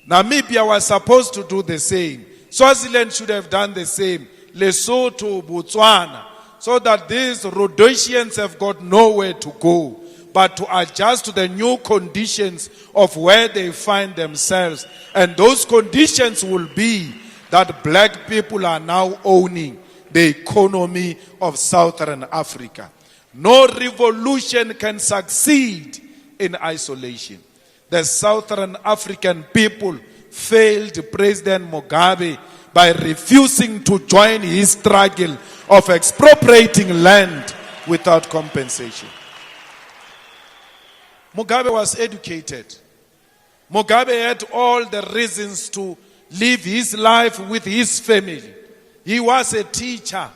Namibia was supposed to do the same. Swaziland should have done the same. Lesotho, Botswana. So that these Rhodosians have got nowhere to go but to adjust to the new conditions of where they find themselves. And those conditions will be that black people are now owning the economy of Southern Africa. No revolution can succeed in isolation. The Southern African people failed President Mugabe by refusing to join his struggle of expropriating land without compensation. Mugabe was educated. Mugabe had all the reasons to live his life with his family. He was a teacher.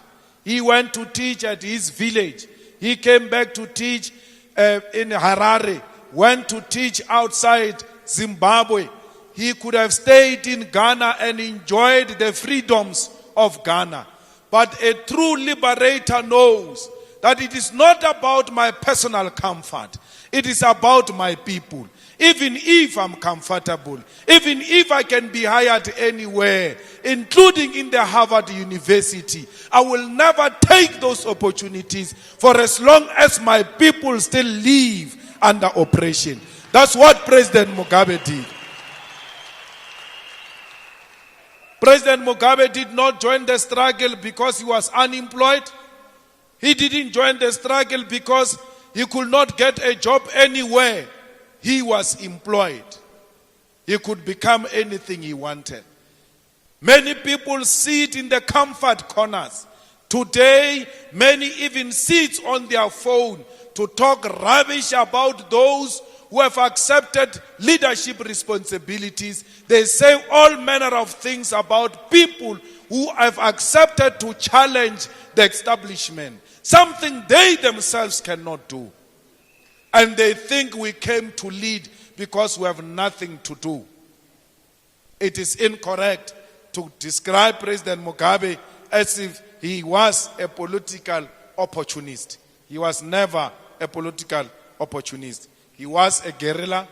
He went to teach at his village. He came back to teach in Harare, went to teach outside Zimbabwe. He could have stayed in Ghana and enjoyed the freedoms of Ghana. But a true liberator knows that it is not about my personal comfort. It is about my people. Even if I'm comfortable, even if I can be hired anywhere, including in the Harvard University, I will never take those opportunities for as long as my people still live under oppression. That's what President Mugabe did. President Mugabe did not join the struggle because he was unemployed. He didn't join the struggle because he could not get a job anywhere. He was employed. He could become anything he wanted. Many people sit in the comfort corners. Today, many even sit on their phone to talk rubbish about those who have accepted leadership responsibilities. They say all manner of things about people who have accepted to challenge the establishment. Something they themselves cannot do. And they think we came to lead because we have nothing to do. It is incorrect to describe President Mugabe as if he was a political opportunist. He was never a political opportunist. He was a guerrilla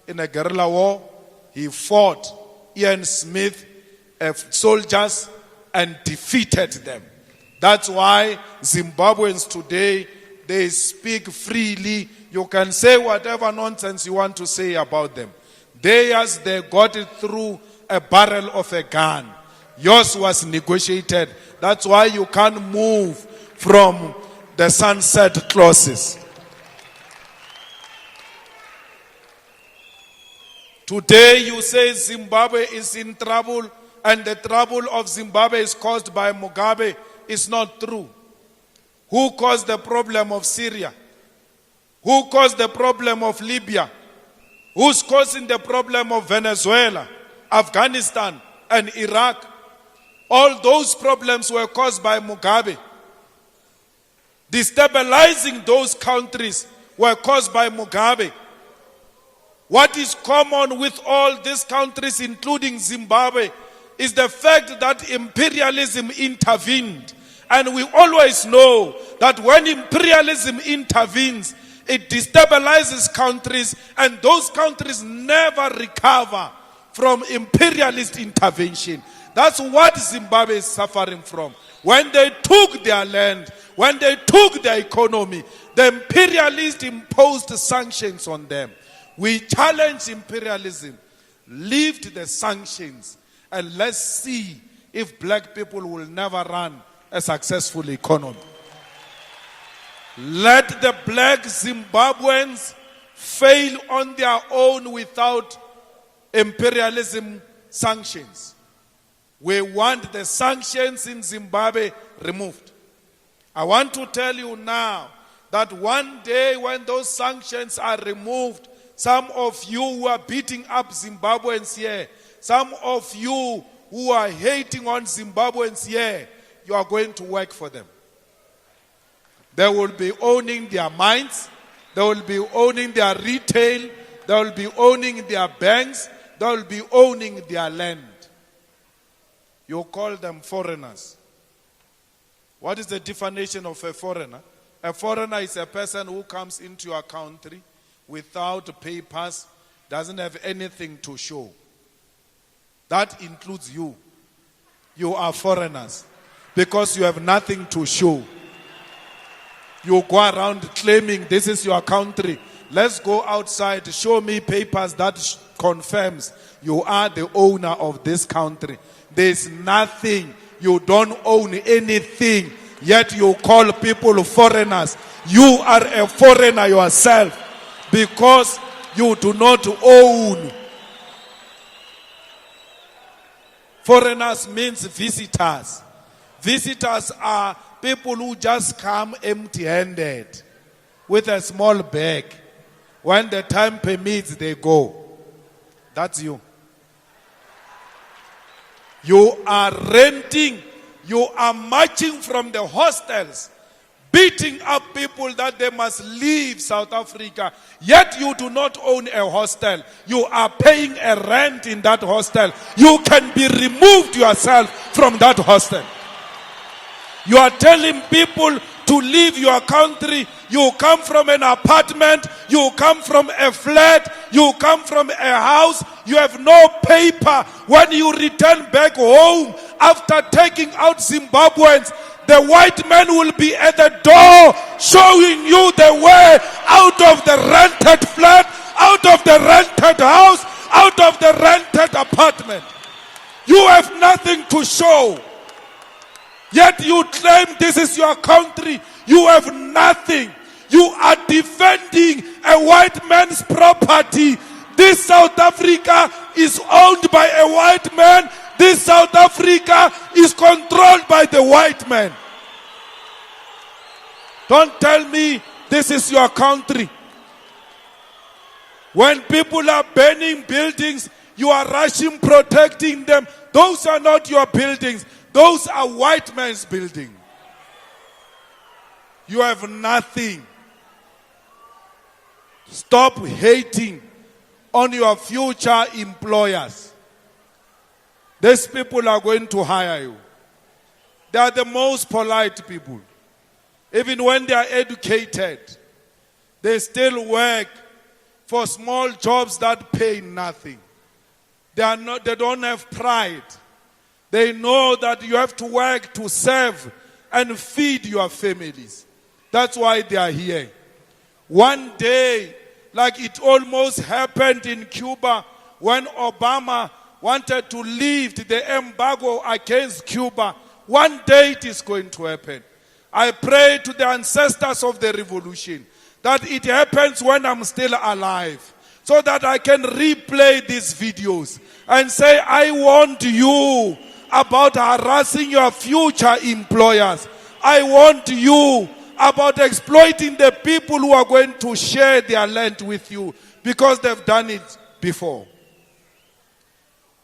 in a guerrilla war. He fought Ian Smith soldiers and defeated them. That's why Zimbabweans today, they speak freely. You can say whatever nonsense you want to say about them. Theirs, they got it through a barrel of a gun. Yours was negotiated. That's why you can't move from the sunset clauses. Today you say Zimbabwe is in trouble and the trouble of Zimbabwe is caused by Mugabe. It's not true. Who caused the problem of Syria? Who caused the problem of Libya? Who's causing the problem of Venezuela, Afghanistan, and Iraq? All those problems were caused by Mugabe. Destabilizing those countries were caused by Mugabe. What is common with all these countries, including Zimbabwe, is the fact that imperialism intervened. And we always know that when imperialism intervenes, it destabilizes countries, and those countries never recover from imperialist intervention. That's what Zimbabwe is suffering from. When they took their land, when they took their economy, the imperialists imposed sanctions on them. We challenge imperialism, lift the sanctions, and let's see if black people will never run a successful economy. Let the black Zimbabweans fail on their own without imperialism sanctions. We want the sanctions in Zimbabwe removed. I want to tell you now that one day when those sanctions are removed, some of you who are beating up Zimbabweans here, some of you who are hating on Zimbabweans here, you are going to work for them. They will be owning their mines. They will be owning their retail. They will be owning their banks. They will be owning their land. You call them foreigners. What is the definition of a foreigner? A foreigner is a person who comes into your country without papers, doesn't have anything to show. That includes you. You are foreigners because you have nothing to show. You go around claiming this is your country. Let's go outside, show me papers that confirms you are the owner of this country. There's nothing. You don't own anything. Yet you call people foreigners. You are a foreigner yourself because you do not own. Foreigners means visitors. Visitors are people who just come empty-handed with a small bag. When the time permits, they go. That's you. You are renting. You are marching from the hostels, beating up people that they must leave South Africa. Yet you do not own a hostel. You are paying a rent in that hostel. You can be removed yourself from that hostel. You are telling people to leave your country. You come from an apartment. You come from a flat. You come from a house. You have no paper. When you return back home after taking out Zimbabweans, the white man will be at the door showing you the way out of the rented flat, out of the rented house, out of the rented apartment. You have nothing to show. Yet you claim this is your country. You have nothing. You are defending a white man's property. This South Africa is owned by a white man. This South Africa is controlled by the white man. Don't tell me this is your country. When people are burning buildings, you are rushing, protecting them. Those are not your buildings. Those are white man's buildings. You have nothing. Stop hating on your future employers. These people are going to hire you. They are the most polite people. Even when they are educated, they still work for small jobs that pay nothing. They don't have pride. They know that you have to work to serve and feed your families. That's why they are here. One day, like it almost happened in Cuba when Obama wanted to lift the embargo against Cuba, one day it is going to happen. I pray to the ancestors of the revolution that it happens when I'm still alive, so that I can replay these videos and say, I warned you about harassing your future employers. I warned you about exploiting the people who are going to share their land with you because they've done it before.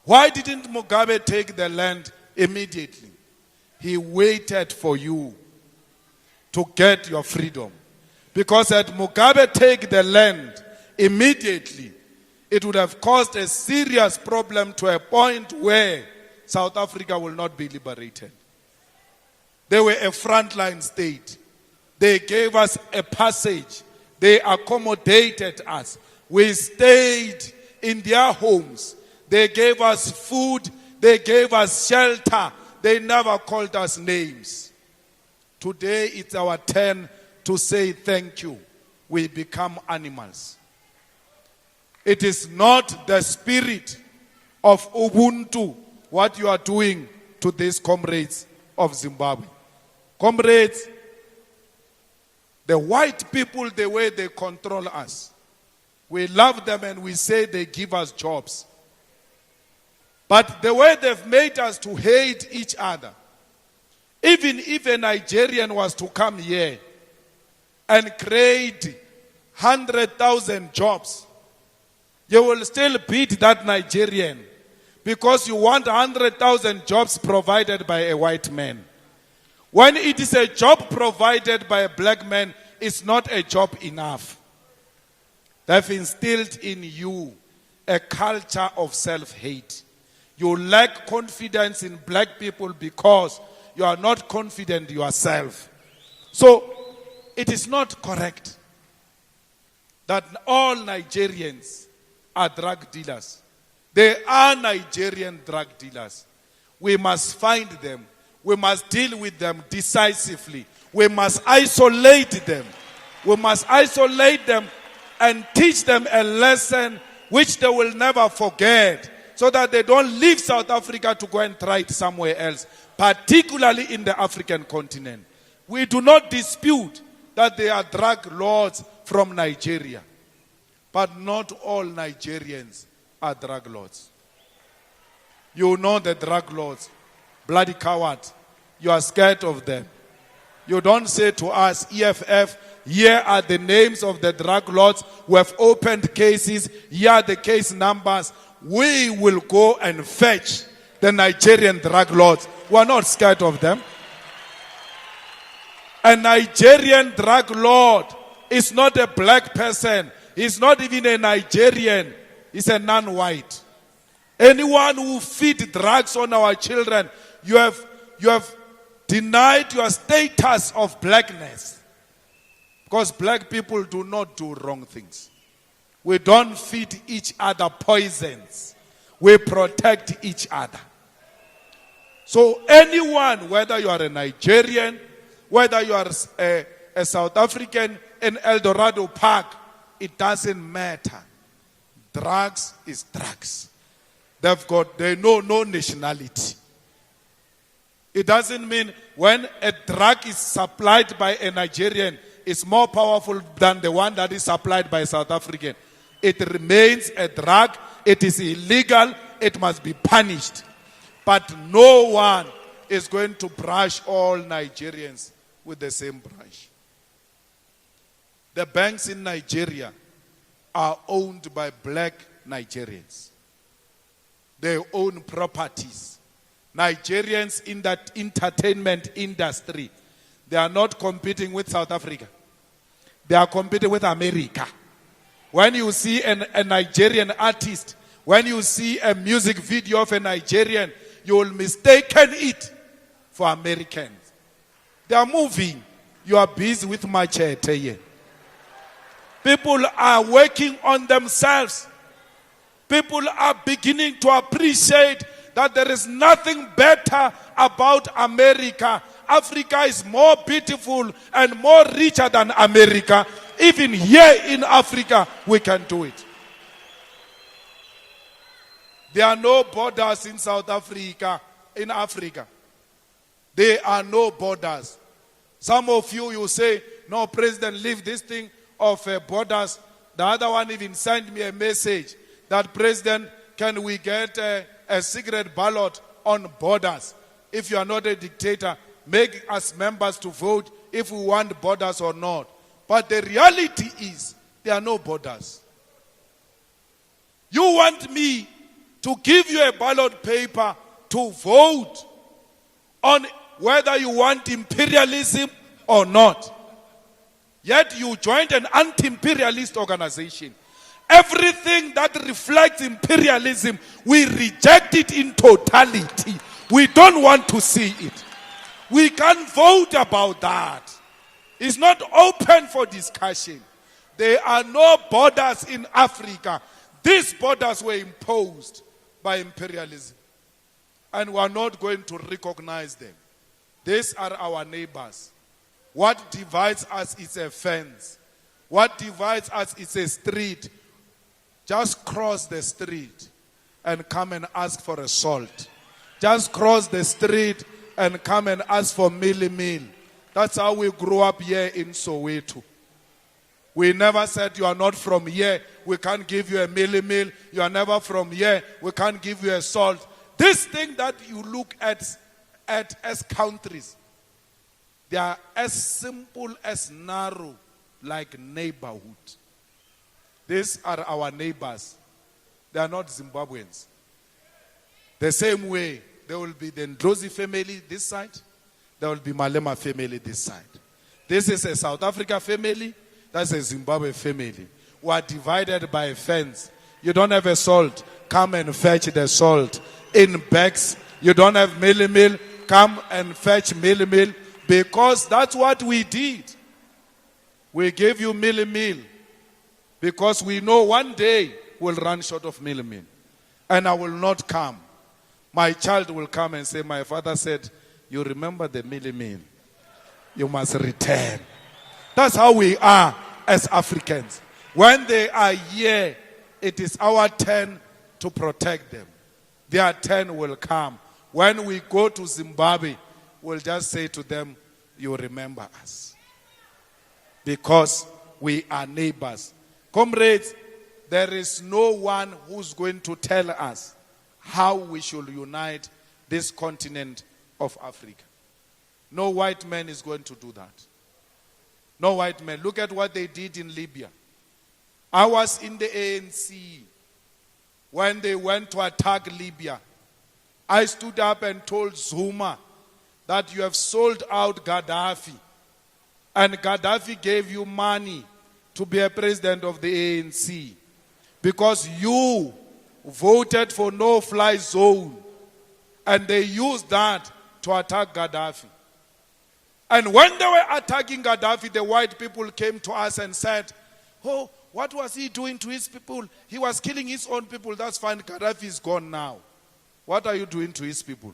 Why didn't Mugabe take the land immediately? He waited for you to get your freedom. Because had Mugabe take the land immediately, it would have caused a serious problem to a point where South Africa will not be liberated. They were a frontline state. They gave us a passage. They accommodated us. We stayed in their homes. They gave us food. They gave us shelter. They never called us names. Today it's our turn to say thank you. We become animals. It is not the spirit of Ubuntu what you are doing to these comrades of Zimbabwe. Comrades, the white people, the way they control us, we love them and we say they give us jobs. But the way they've made us to hate each other, even if a Nigerian was to come here and create 100,000 jobs, you will still beat that Nigerian because you want 100,000 jobs provided by a white man. When it is a job provided by a black man, it's not a job enough. They've instilled in you a culture of self-hate. You lack confidence in black people because you are not confident yourself. So, it is not correct that all Nigerians are drug dealers. They are Nigerian drug dealers. We must find them. We must deal with them decisively. We must isolate them. We must isolate them and teach them a lesson which they will never forget, so that they don't leave South Africa to go and try it somewhere else, particularly in the African continent. We do not dispute that they are drug lords from Nigeria, but not all Nigerians are drug lords. You know the drug lords, bloody coward. You are scared of them. You don't say to us, EFF, here are the names of the drug lords who have opened cases. Here are the case numbers. We will go and fetch the Nigerian drug lords. We are not scared of them. A Nigerian drug lord is not a black person. He's not even a Nigerian. He's a non-white. Anyone who feed drugs on our children, you have denied your status of blackness. Because black people do not do wrong things. We don't feed each other poisons. We protect each other. So anyone, whether you are a Nigerian, whether you are a South African in El Dorado Park, it doesn't matter. Drugs is drugs. They know no nationality. It doesn't mean when a drug is supplied by a Nigerian, it's more powerful than the one that is supplied by a South African. It remains a drug. It is illegal. It must be punished. But no one is going to brush all Nigerians with the same brush. The banks in Nigeria are owned by black Nigerians. They own properties. Nigerians in that entertainment industry, they are not competing with South Africa. They are competing with America. When you see a Nigerian artist, when you see a music video of a Nigerian, you will mistaken it for Americans. They are moving. You are busy with machete. People are working on themselves. People are beginning to appreciate that there is nothing better about America. Africa is more beautiful and more richer than America. Even here in Africa, we can do it. There are no borders in South Africa, in Africa. There are no borders. Some of you say, no, President, leave this thing of borders. The other one even sent me a message that, President, can we get a secret ballot on borders? If you are not a dictator, make us members to vote if we want borders or not. But the reality is, there are no borders. You want me to give you a ballot paper to vote on whether you want imperialism or not. Yet you joined an anti-imperialist organization. Everything that reflects imperialism, we reject it in totality. We don't want to see it. We can't vote about that. It's not open for discussion. There are no borders in Africa. These borders were imposed by imperialism. And we are not going to recognize them. These are our neighbors. What divides us is a fence. What divides us is a street. Just cross the street and come and ask for a salt. Just cross the street and come and ask for meal. That's how we grew up here in Soweto. We never said you are not from here, we can't give you a meal. You are never from here, we can't give you a salt. This thing that you look at as countries, they are as simple as narrow, like neighborhood. These are our neighbors. They are not Zimbabweans. The same way, there will be the Ndlozi family this side. there will be Malema family this side. This is a South Africa family, that's a Zimbabwe family. We are divided by a fence. You don't have a salt, come and fetch the salt. In bags, you don't have meal, come and fetch meal, because that's what we did. We gave you meal, because we know one day we'll run short of meal. And I will not come. My child will come and say, my father said, you remember the meal. You must return. That's how we are as Africans. When they are here, it is our turn to protect them. Their turn will come. When we go to Zimbabwe, we'll just say to them, you remember us. Because we are neighbors. Comrades, there is no one who's going to tell us how we should unite this continent of Africa. No white man is going to do that. No white man. Look at what they did in Libya. I was in the ANC when they went to attack Libya. I stood up and told Zuma that you have sold out Gaddafi. And Gaddafi gave you money to be a president of the ANC. Because you voted for no-fly zone. And they used that to attack Gaddafi. And when they were attacking Gaddafi, the white people came to us and said, oh, what was he doing to his people? He was killing his own people. That's fine. Gaddafi is gone now. What are you doing to his people?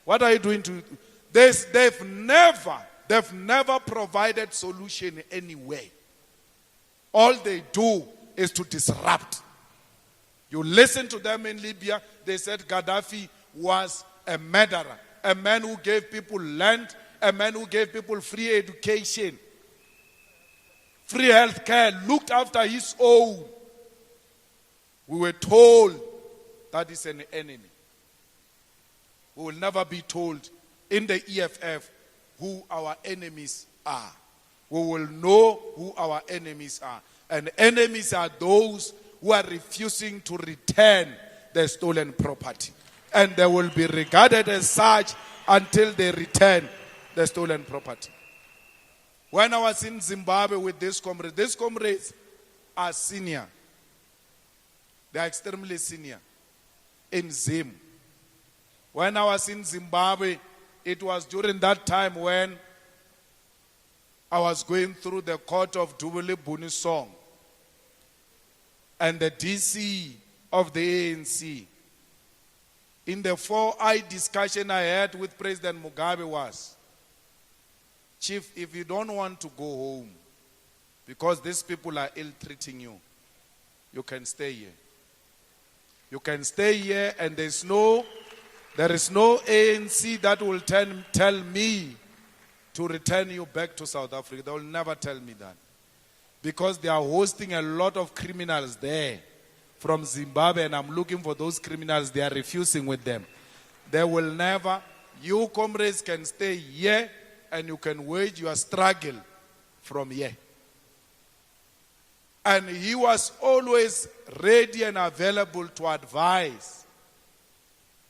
What are you doing to... They've never provided solution anyway. All they do is to disrupt. You listen to them in Libya, they said Gaddafi was a murderer, a man who gave people land, a man who gave people free education, free health care, looked after his own. We were told that is an enemy. We will never be told in the EFF who our enemies are. We will know who our enemies are. And enemies are those who are refusing to return their stolen property. And they will be regarded as such until they return the stolen property. When I was in Zimbabwe with these comrades are senior. They are extremely senior in Zim. When I was in Zimbabwe, it was during that time when I was going through the court of Dubuli Buni song and the DC of the ANC. In the 4-eye discussion I had with President Mugabe was, Chief, if you don't want to go home because these people are ill-treating you, you can stay here. You can stay here and there is no ANC that will tell me to return you back to South Africa. They will never tell me that. Because they are hosting a lot of criminals there from Zimbabwe and I'm looking for those criminals. They are refusing with them. They will never. You comrades can stay here and you can wage your struggle from here. And he was always ready and available to advise.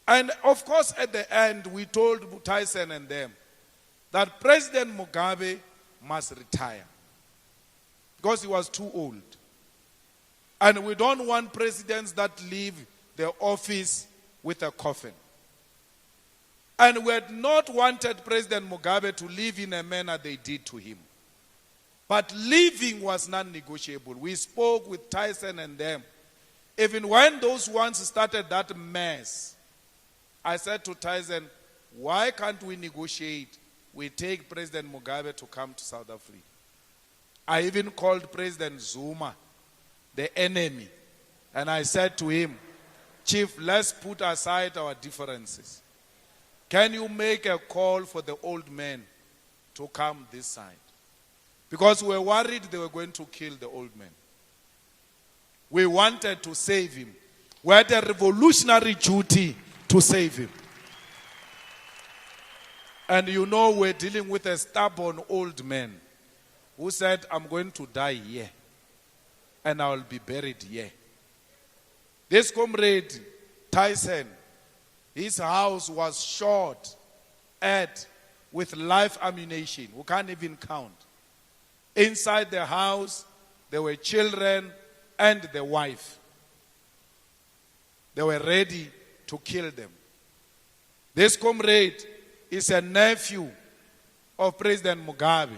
And of course, at the end, we told Tyson and them that President Mugabe must retire because he was too old. And we don't want presidents that leave their office with a coffin. And we had not wanted President Mugabe to live in a manner they did to him. But leaving was non-negotiable. We spoke with Tyson and them. Even when those ones started that mess, I said to Tyson, why can't we negotiate? We take President Mugabe to come to South Africa. I even called President Zuma, the enemy. And I said to him, Chief, let's put aside our differences. Can you make a call for the old man to come this side? Because we were worried they were going to kill the old man. We wanted to save him. We had a revolutionary duty to save him. And you know we're dealing with a stubborn old man who said, I'm going to die here and I will be buried here. This comrade, Tyson, his house was short with live ammunition. We can't even count. Inside the house, there were children and the wife. They were ready to kill them. This comrade is a nephew of President Mugabe.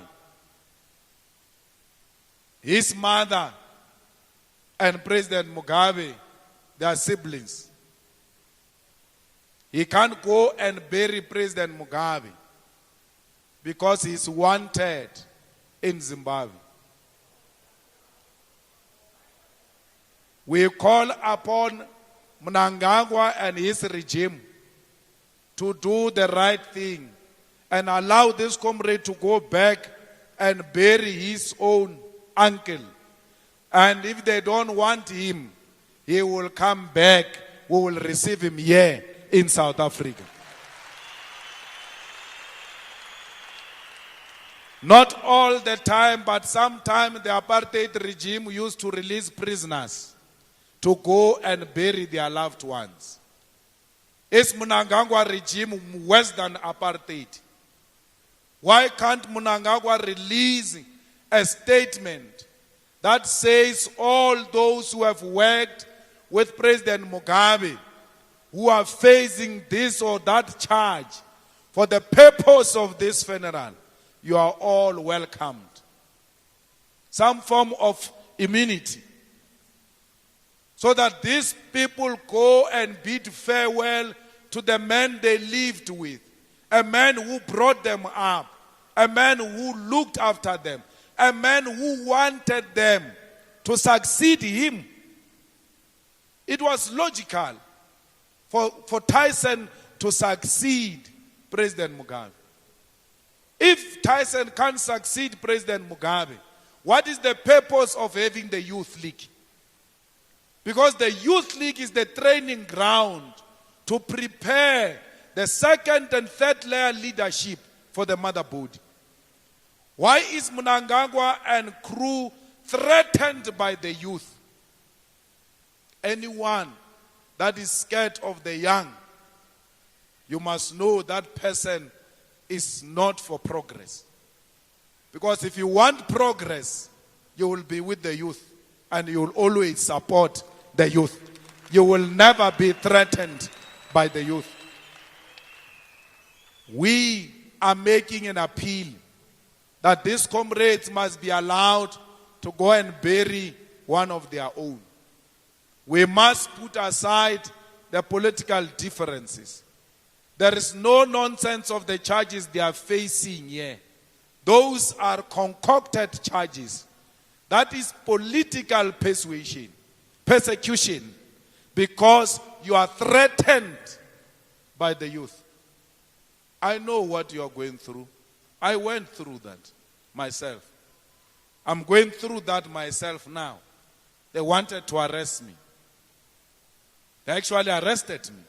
His mother and President Mugabe, they are siblings. He can't go and bury President Mugabe because he's wanted in Zimbabwe. We call upon Mnangagwa and his regime to do the right thing and allow this comrade to go back and bury his own uncle. And if they don't want him, he will come back. We will receive him here in South Africa. Not all the time, but sometimes the apartheid regime used to release prisoners to go and bury their loved ones. Is Mnangagwa regime worse than apartheid? Why can't Mnangagwa release a statement that says all those who have worked with President Mugabe, who are facing this or that charge for the purpose of this funeral, you are all welcomed? Some form of immunity, so that these people go and bid farewell to the man they lived with, a man who brought them up, a man who looked after them, a man who wanted them to succeed him. It was logical for Tyson to succeed President Mugabe. If Tyson can't succeed President Mugabe, what is the purpose of having the Youth League? Because the Youth League is the training ground to prepare the second and third layer leadership for the motherboard. Why is Mnangagwa and crew threatened by the youth? Anyone that is scared of the young, you must know that person is not for progress. Because if you want progress, you will be with the youth and you will always support the youth. You will never be threatened by the youth. We are making an appeal that these comrades must be allowed to go and bury one of their own. We must put aside the political differences. There is no nonsense of the charges they are facing here. Those are concocted charges. That is political persecution, because you are threatened by the youth. I know what you are going through. I went through that myself. I'm going through that myself now. They wanted to arrest me. They actually arrested me.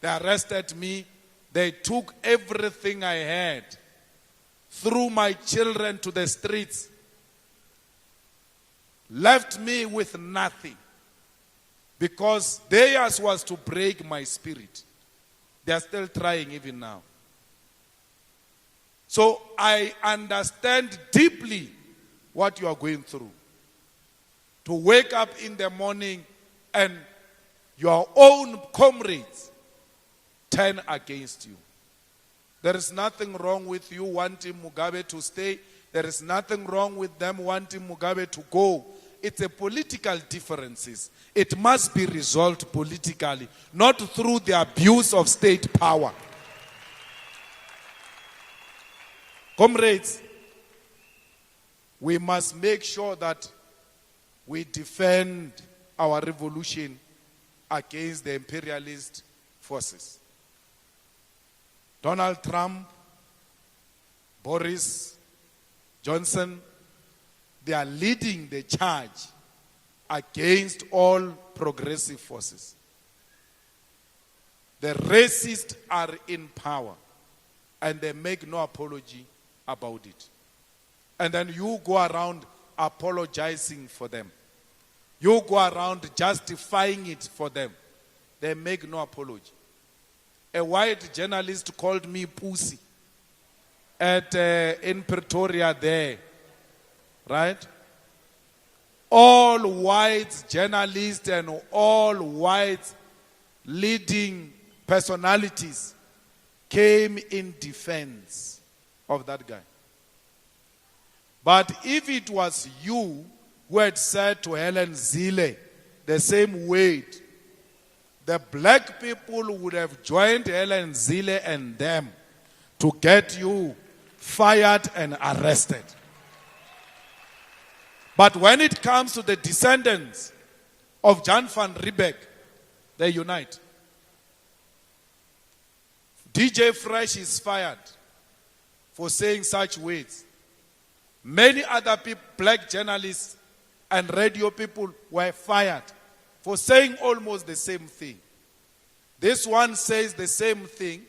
They arrested me. They took everything I had, threw my children to the streets, left me with nothing, because theirs was to break my spirit. They are still trying even now. So I understand deeply what you are going through. To wake up in the morning and your own comrades turn against you. There is nothing wrong with you wanting Mugabe to stay. There is nothing wrong with them wanting Mugabe to go. It's a political differences. It must be resolved politically, not through the abuse of state power. Comrades, we must make sure that we defend our revolution against the imperialist forces. Donald Trump, Boris Johnson, they are leading the charge against all progressive forces. The racists are in power and they make no apology about it. And then you go around apologizing for them. You go around justifying it for them. They make no apology. a white journalist called me pussy in Pretoria there, right? All white journalists and all white leading personalities came in defense of that guy. But if it was you who had said to Helen Zille the same weight, the black people would have joined Helen Zille and them to get you fired and arrested. But when it comes to the descendants of Jan van Riebeeck, they unite. DJ Fresh is fired for saying such words. Many other people, black journalists and radio people were fired for saying almost the same thing. This one says the same thing.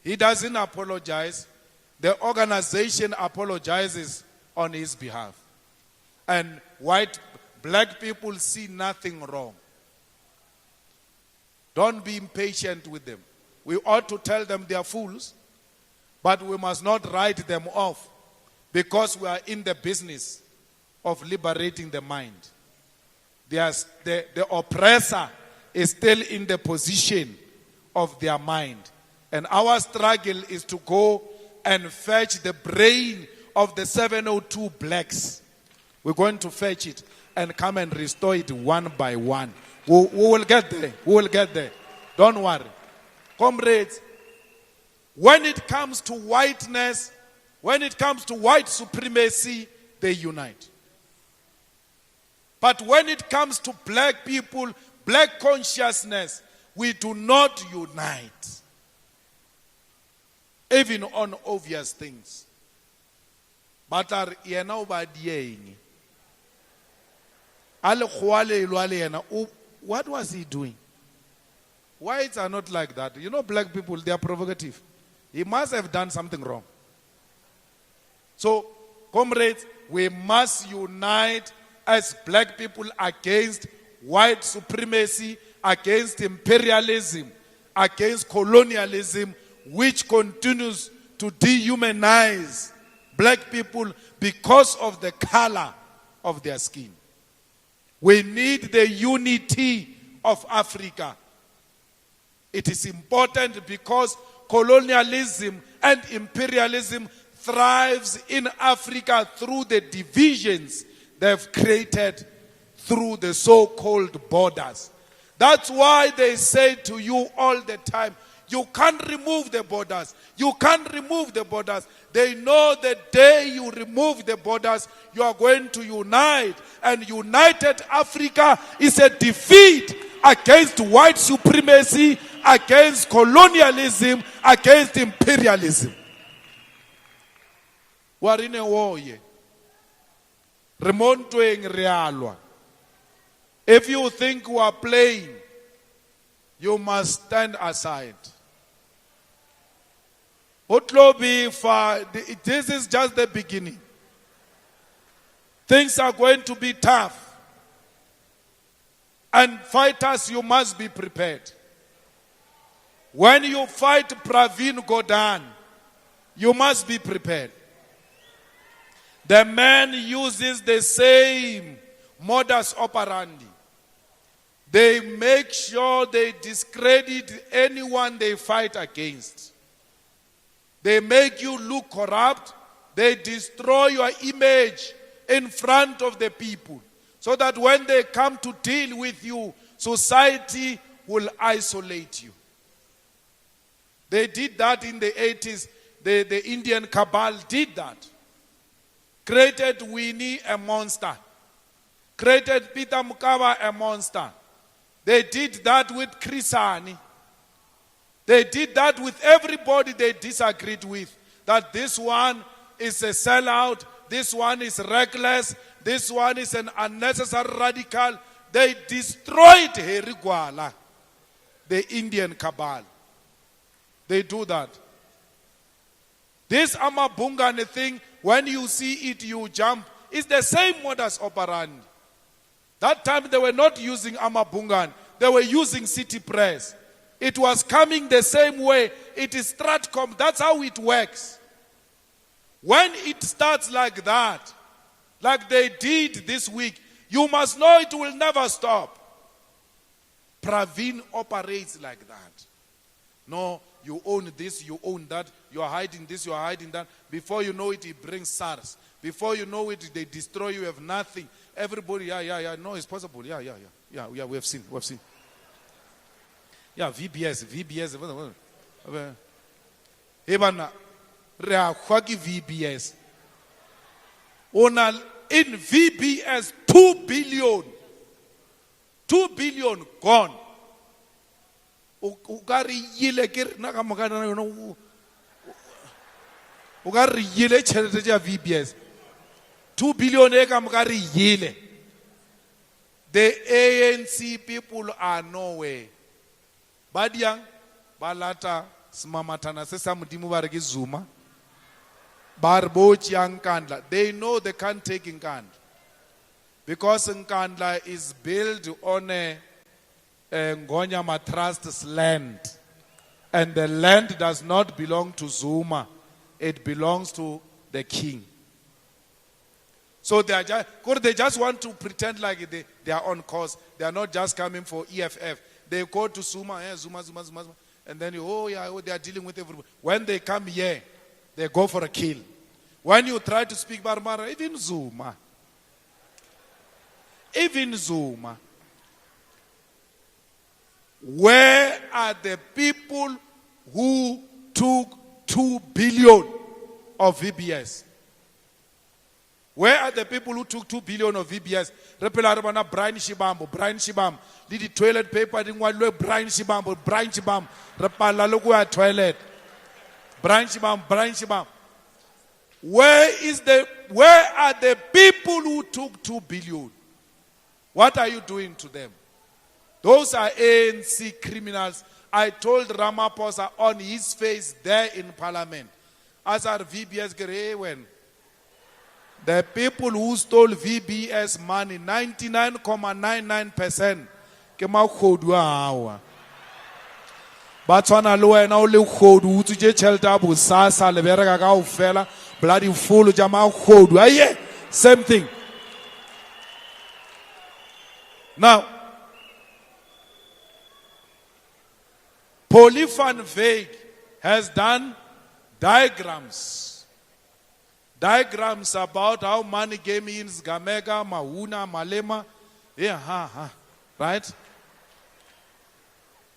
He doesn't apologize. The organization apologizes on his behalf. And black people see nothing wrong. Don't be impatient with them. We ought to tell them they are fools, but we must not write them off because we are in the business of liberating the mind. The oppressor is still in the position of their mind. And our struggle is to go and fetch the brain of the 702 blacks. We're going to fetch it and come and restore it one by one. We will get there. We will get there. Don't worry. Comrades, when it comes to whiteness, when it comes to white supremacy, they unite. But when it comes to black people, black consciousness, we do not unite. Even on obvious things. But what was he doing? Whites are not like that. You know, black people, they are provocative. He must have done something wrong. So, comrades, we must unite as black people against white supremacy, against imperialism, against colonialism, which continues to dehumanize black people because of the color of their skin. We need the unity of Africa. It is important because colonialism and imperialism thrives in Africa through the divisions they've created through the so-called borders. That's why they say to you all the time, you can't remove the borders. You can't remove the borders. They know the day you remove the borders, you are going to unite. And united Africa is a defeat against white supremacy, against colonialism, against imperialism. We are in a war here. If you think we are playing, you must stand aside. This is just the beginning. Things are going to be tough. And fighters, you must be prepared. When you fight Pravin Gordhan, you must be prepared. The man uses the same modus operandi. They make sure they discredit anyone they fight against. They make you look corrupt. They destroy your image in front of the people. So that when they come to deal with you, society will isolate you. They did that in the 80s. The Indian cabal did that. Created Winnie a monster. Created Peter Mukaba a monster. They did that with Krisani. They did that with everybody they disagreed with. That this one is a sellout. This one is reckless. This one is an unnecessary radical. They destroyed Heri Gwala, the Indian cabal. They do that. This Amabungane thing, when you see it, you jump. It's the same modus operandi. That time they were not using Amabungan. They were using city press. It was coming the same way. It is Stratcom. That's how it works. When it starts like that, like they did this week, you must know it will never stop. Praveen operates like that. No, you own this, you own that, you are hiding this, you are hiding that. Before you know it, he brings SARS. Before you know it, they destroy you, you have nothing. Everybody, yeah, no, it's possible. Yeah, we have seen. Yeah, VBS. Even VBS. In VBS, 2 billion. 2 billion gone. Ugari yile ke na ka mogana no. Ugari yile tšhelete ya VBS. 2 billion e ka mogari yile. The ANC people are nowhere. Badiang balata smamatana se sa modimo ba re ke Zuma. Ba re bo tšeang Nkandla. They know they can't take Nkandla. Because Nkandla is built on a Ngonyama Trust's land. And the land does not belong to Zuma. It belongs to the king. So they just want to pretend like they are on course. They are not just coming for EFF. They go to Zuma, Zuma. And then they are dealing with everybody. When they come here, they go for a kill. When you try to speak Barbara, even Zuma. Where are the people who took 2 billion of VBS? Where are the people who took 2 billion of VBS? Repela rebana Brian Shibambo. Did the toilet paper didn't want Brian Shibambo. Repala look at toilet. Brian Shibambo. Where are the people who took 2 billion? What are you doing to them? Those are ANC criminals. I told Ramaphosa on his face there in Parliament. As our VBS when the people who stole VBS money, 99.99%, came out khodwa. But on a low and only khodu to je chelta bu sasa le bereka ka ofela bloody full jama khodwa. Yeah, same thing. Now, Polly van Veek has done diagrams about how money came in Gamega, Mahuna, Malema. Right?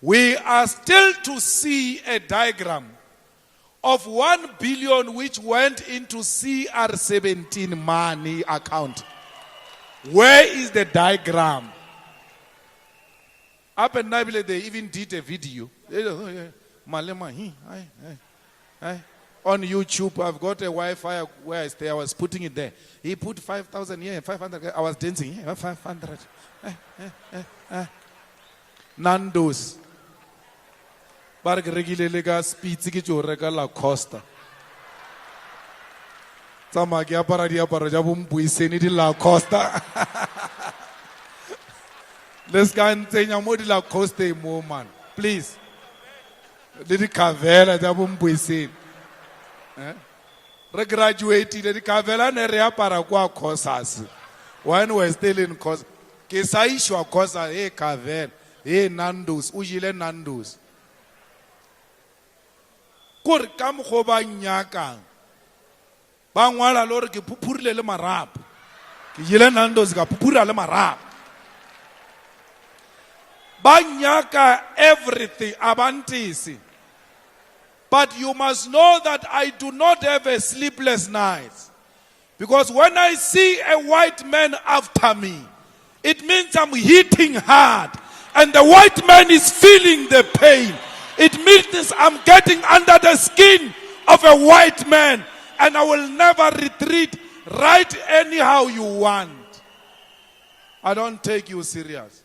We are still to see a diagram of 1 billion which went into CR17 money account. Where is the diagram? Up in Nabile, they even did a video. Malema, on YouTube, I've got a Wi-Fi where I stay. I was putting it there. He put 5,000 here, 500. I was dancing here, 500. Nando's. Barg regular speeds rega la Costa. Samagia paradia parajabum puiseni la Costa. Let's go and say la Costa more man. Please. Did Cavella jabum puiseni. Regraduated the Cavella nerea para qua cosas. When we're still in cos. Kesaishwa cosa, Cavell, Nando's, Ujile Nando's. Kur kam khoba nyaka. Bangwala lor ke pupurle le marap. Ke yile Nando's ka pupura le marap. Banyaka everything abantisi. But you must know that I do not have a sleepless night. Because when I see a white man after me, it means I'm hitting hard. And the white man is feeling the pain. It means I'm getting under the skin of a white man. And I will never retreat. Right anyhow you want. I don't take you serious.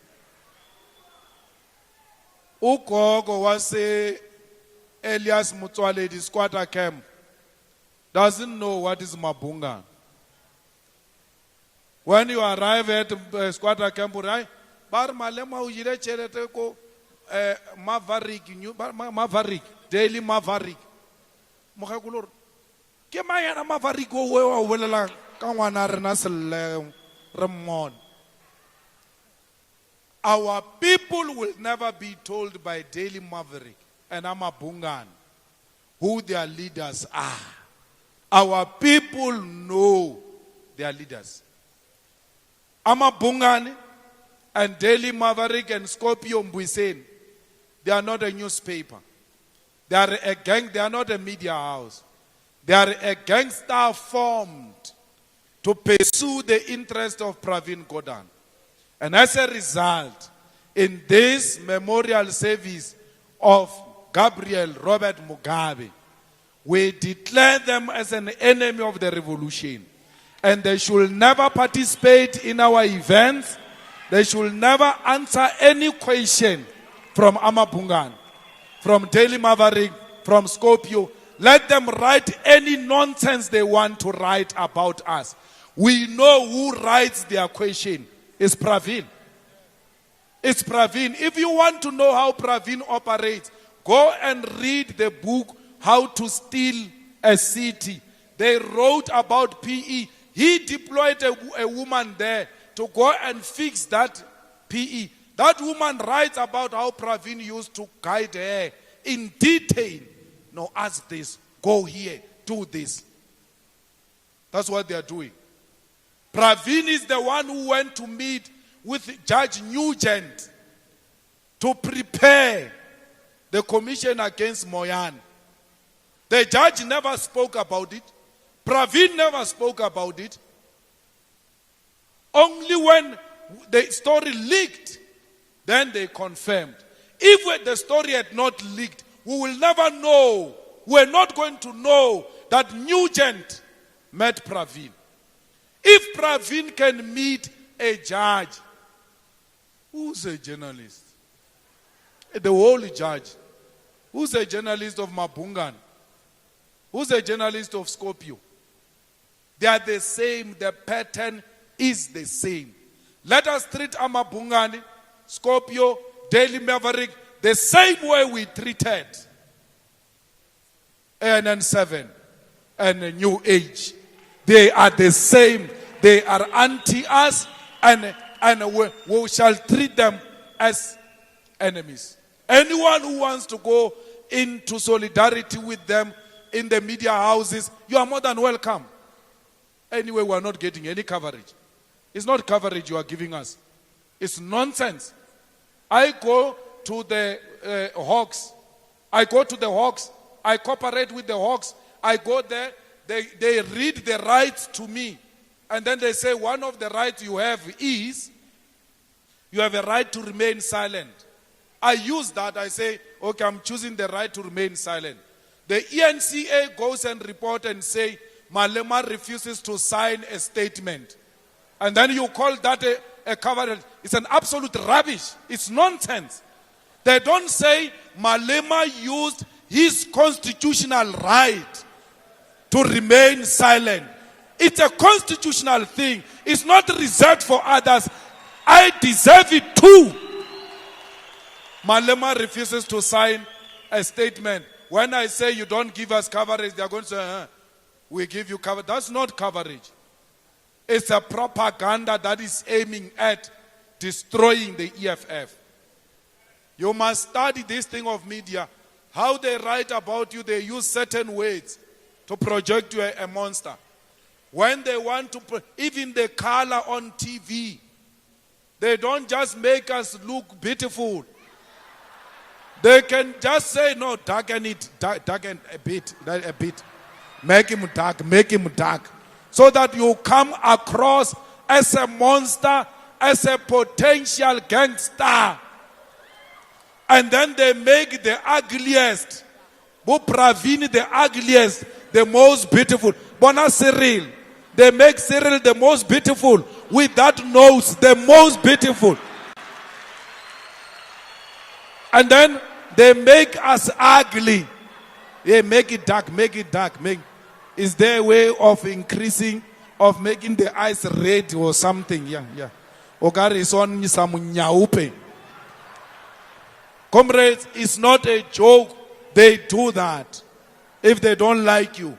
Ugogo was a Elias Mutwale, the squatter camp, doesn't know what is Mabunga. When you arrive at squatter camp, right? Bar malema ujire cherete ko Maverick, Daily Maverick. Mogakulor. Ke mayana Maverick o we wa bolela ka ngwana rena selle Ramon. Our people will never be told by Daily Maverick and Amabungan who their leaders are. Our people know their leaders. Amabungan and Daily Maverick and Scorpio Mbuyiseni, they are not a newspaper. They are a gang, they are not a media house. They are a gangster formed to pursue the interest of Pravin Gordhan. And as a result, in this memorial service of Gabriel Robert Mugabe, we declare them as an enemy of the revolution. And they should never participate in our events. They should never answer any question from Amabungan, from Daily Maverick, from Scorpio. Let them write any nonsense they want to write about us. We know who writes their question. It's Pravin. It's Pravin. If you want to know how Pravin operates, go and read the book, How to Steal a City. They wrote about PE. He deployed a woman there to go and fix that PE. That woman writes about how Pravin used to guide her in detail. No, ask this, go here, do this. That's what they are doing. Pravin is the one who went to meet with Judge Nugent to prepare the commission against Moyan. The judge never spoke about it. Pravin never spoke about it. Only when the story leaked, then they confirmed. If the story had not leaked, we will never know. We're not going to know that Nugent met Pravin. If Pravin can meet a judge, who's a journalist? The holy judge. Who's a journalist of Mabungan? Who's a journalist of Scorpio? They are the same. The pattern is the same. Let us treat Amabungani, Scorpio, Daily Maverick the same way we treated ANN7 and New Age. They are the same. They are anti-us, and we shall treat them as enemies. Anyone who wants to go into solidarity with them in the media houses, you are more than welcome. Anyway, we are not getting any coverage. It's not coverage you are giving us. It's nonsense. I go to the Hawks. I go to the Hawks. I cooperate with the Hawks. I go there. They read the rights to me. And then they say, one of the rights you have is, you have a right to remain silent. I use that. I say, okay, I'm choosing the right to remain silent. The ENCA goes and report and say, Malema refuses to sign a statement. And then you call that a coverage. It's an absolute rubbish. It's nonsense. They don't say Malema used his constitutional right to remain silent. It's a constitutional thing. It's not reserved for others. I deserve it too. Malema refuses to sign a statement. When I say you don't give us coverage, they're going to say, we give you coverage. That's not coverage. It's a propaganda that is aiming at destroying the EFF. You must study this thing of media. How they write about you, they use certain words to project you a monster. When they want to, even the color on TV, they don't just make us look beautiful. They can just say, no, darken it, darken a bit. Make him dark. So that you come across as a monster, as a potential gangster. And then they make the ugliest, Pravin the ugliest, the most beautiful. Bona Cyril, they make Cyril the most beautiful, with that nose, the most beautiful. And then they make us ugly. They make it dark. Is there a way of increasing, of making the eyes red or something? Yeah. Ogari son samunyaupe. Comrades, it's not a joke. They do that if they don't like you.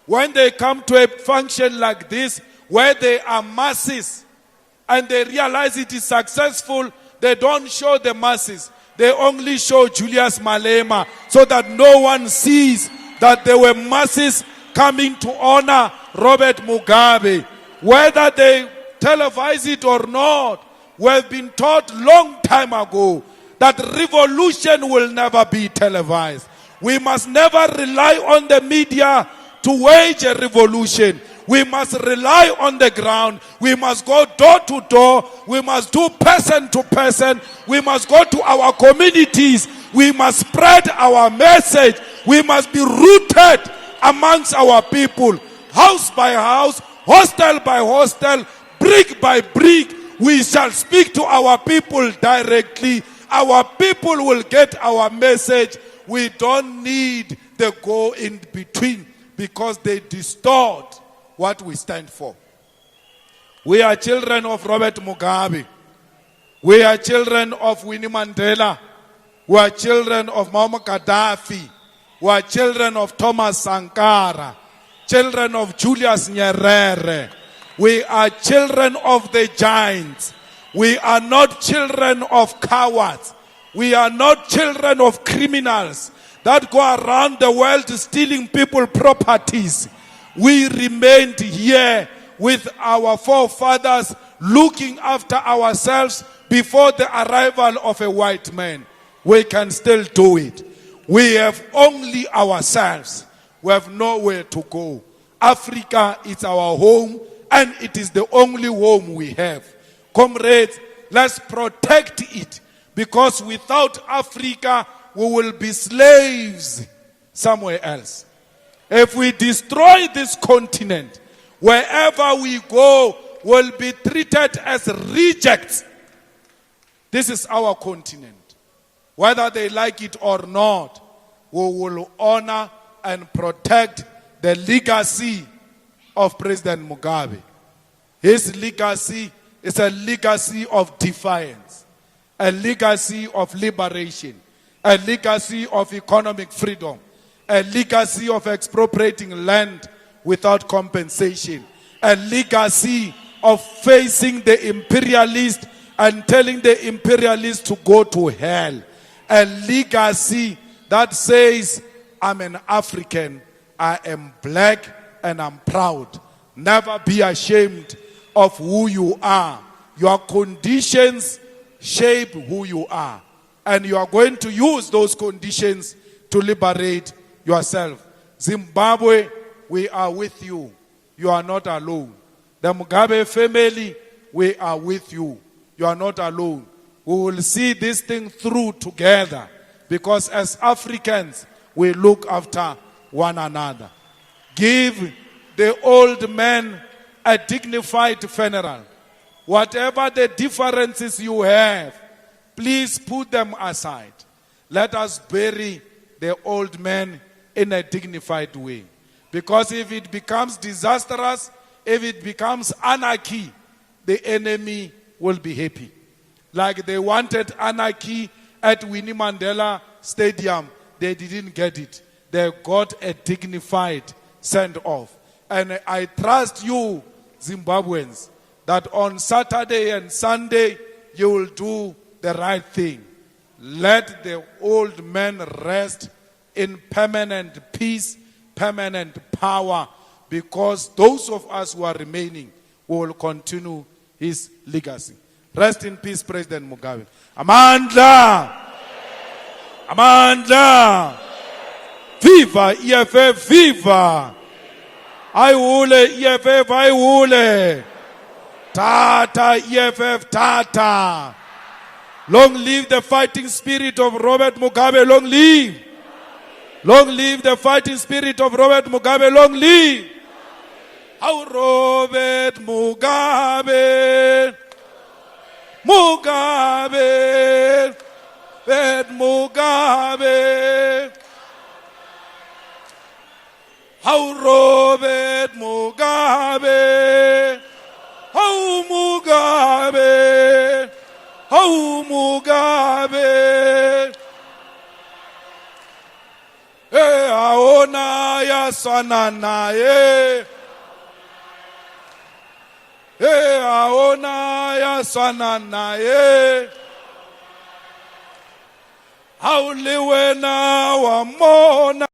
When they come to a function like this, where there are masses, and they realize it is successful, they don't show the masses. They only show Julius Malema so that no one sees that there were masses coming to honor Robert Mugabe. Whether they televise it or not, we've been taught long time ago that revolution will never be televised. We must never rely on the media to wage a revolution. We must rely on the ground. We must go door to door. We must do person to person. We must go to our communities. We must spread our message. We must be rooted amongst our people. House by house, hostel by hostel, brick by brick. We shall speak to our people directly. Our people will get our message. We don't need the go in between because they distort what we stand for. We are children of Robert Mugabe. We are children of Winnie Mandela. We are children of Muammar Gaddafi. We are children of Thomas Sankara. Children of Julius Nyerere. We are children of the giants. We are not children of cowards. We are not children of criminals that go around the world stealing people's properties. We remained here with our forefathers looking after ourselves before the arrival of a white man. We can still do it. We have only ourselves. We have nowhere to go. Africa is our home and it is the only home we have. Comrades, let's protect it because without Africa, we will be slaves somewhere else. If we destroy this continent, wherever we go, we'll be treated as rejects. This is our continent. Whether they like it or not, we will honor and protect the legacy of President Mugabe. His legacy is a legacy of defiance, a legacy of liberation, a legacy of economic freedom, a legacy of expropriating land without compensation, a legacy of facing the imperialist and telling the imperialist to go to hell, a legacy that says, I'm an African, I am black, and I'm proud. Never be ashamed of who you are. Your conditions shape who you are. And you are going to use those conditions to liberate yourself. Zimbabwe, we are with you. You are not alone. The Mugabe family, we are with you. You are not alone. We will see this thing through together. Because as Africans, we look after one another. Give the old man a dignified funeral. Whatever the differences you have, please put them aside. Let us bury the old man in a dignified way. Because if it becomes disastrous, if it becomes anarchy, the enemy will be happy. Like they wanted anarchy at Winnie Mandela Stadium, they didn't get it. They got a dignified send-off. And I trust you, Zimbabweans, that on Saturday and Sunday, you will do the right thing. Let the old man rest in permanent peace, permanent power, because those of us who are remaining will continue his legacy. Rest in peace, President Mugabe. Amandla! Amandla! Viva EFF, viva! Ayule EFF, ayule! Tata EFF, tata! Long live the fighting spirit of Robert Mugabe, long live! Long live the fighting spirit of Robert Mugabe, long live! How Robert Mugabe! Mugabe! Robert Mugabe! How Robert Mugabe! How Mugabe! How Mugabe! swana naye. Aona ya swana naye. Hauliwe na wamona.